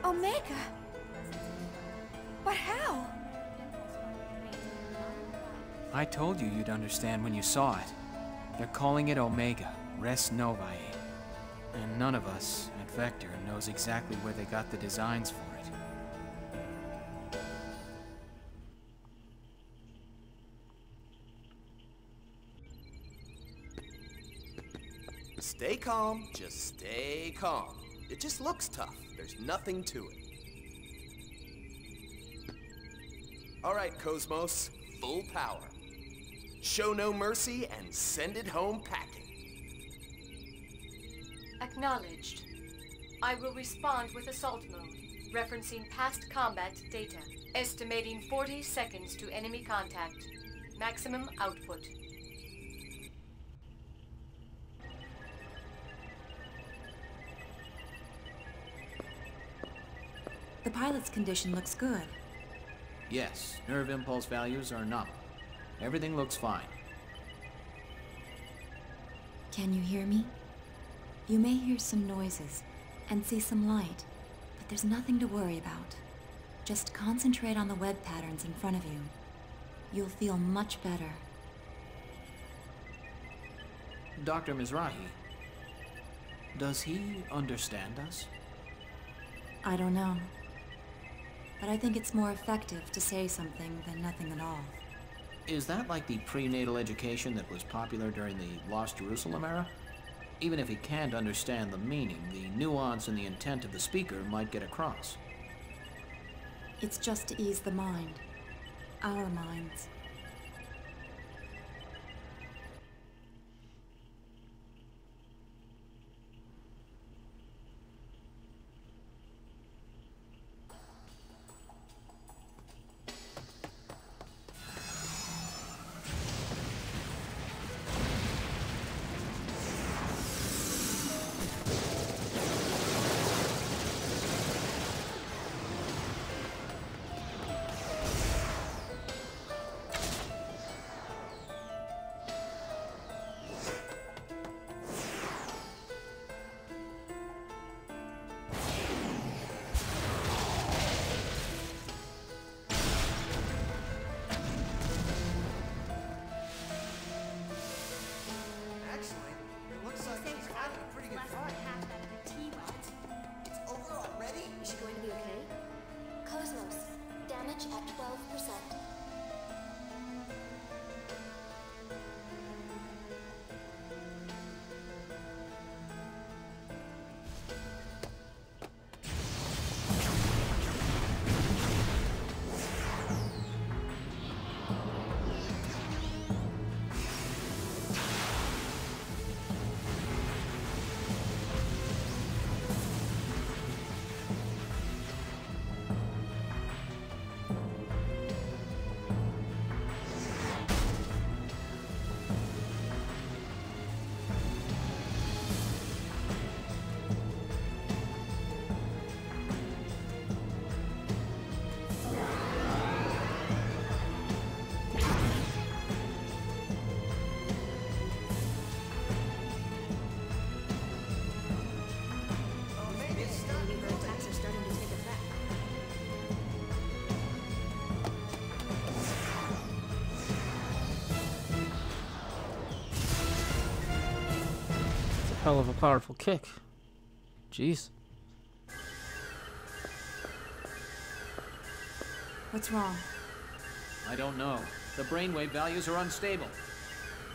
Omega. But how? I told you you'd understand when you saw it. They're calling it Omega, Res Novae. And none of us at Vector knows exactly where they got the designs for it. Stay calm, just stay calm. It just looks tough. There's nothing to it. All right, Cosmos, full power. Show no mercy and send it home packing. Acknowledged. I will respond with assault mode, referencing past combat data. Estimating 40 seconds to enemy contact. Maximum output. The pilot's condition looks good. Yes, nerve impulse values are nominal. Everything looks fine. Can you hear me? You may hear some noises and see some light, but there's nothing to worry about. Just concentrate on the web patterns in front of you. You'll feel much better. Dr. Mizrahi, does he understand us? I don't know. But I think it's more effective to say something than nothing at all. Is that like the prenatal education that was popular during the Lost Jerusalem era? Even if he can't understand the meaning, the nuance and the intent of the speaker might get across. It's just to ease the mind. Our minds. Hell of a powerful kick. Jeez. What's wrong? I don't know. The brainwave values are unstable.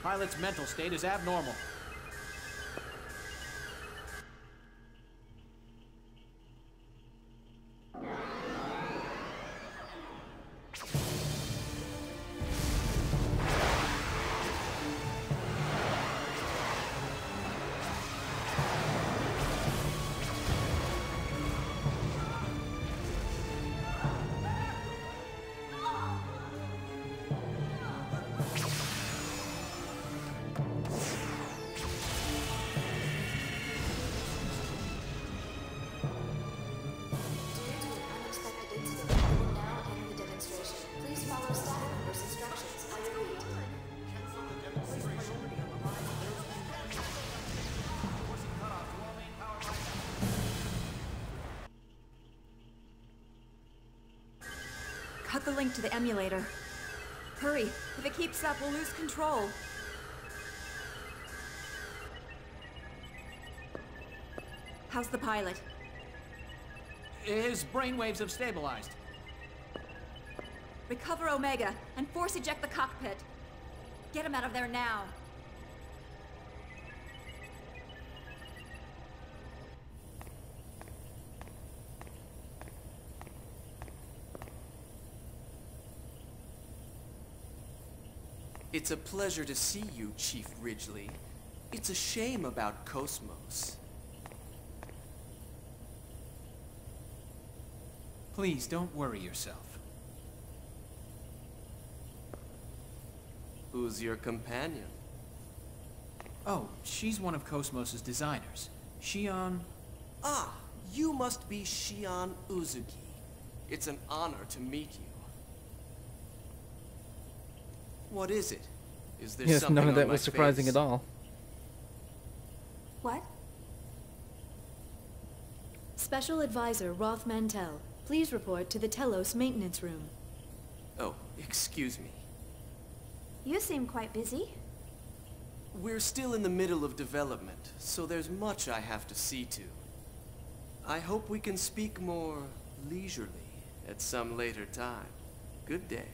Pilot's mental state is abnormal. Cut the link to the emulator. Hurry. If it keeps up, we'll lose control. How's the pilot? His brainwaves have stabilized. Recover Omega and force eject the cockpit. Get him out of there now. It's a pleasure to see you, Chief Ridgely. It's a shame about Cosmos. Please, don't worry yourself. Who's your companion? Oh, she's one of Cosmos's designers. Shion... Ah, you must be Shion Uzuki. It's an honor to meet you. What is it? Is there yes, something none of that on my was surprising face? at all. What? Special Advisor Roth Mantell, please report to the Telos maintenance room. Oh, excuse me. You seem quite busy. We're still in the middle of development, so there's much I have to see to. I hope we can speak more leisurely at some later time. Good day.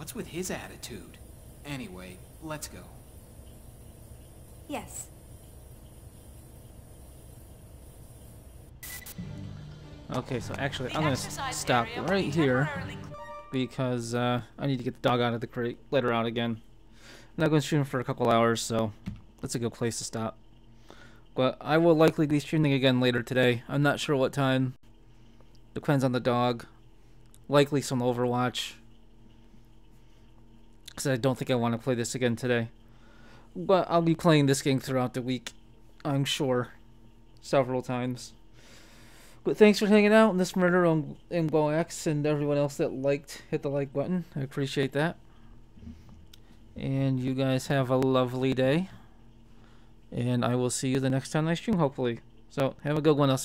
What's with his attitude? Anyway, let's go. Yes. Okay, so actually, I'm gonna stop right here because I need to get the dog out of the crate, let her out again. I'm not going to stream for a couple hours, so that's a good place to stop. But I will likely be streaming again later today. I'm not sure what time. Depends on the dog. Likely some Overwatch, because I don't think I want to play this again today. But I'll be playing this game throughout the week, I'm sure, several times. But thanks for hanging out in this murder on X, and everyone else that liked, hit the like button. I appreciate that. And you guys have a lovely day. And I will see you the next time I stream, hopefully. So have a good one. I'll see you.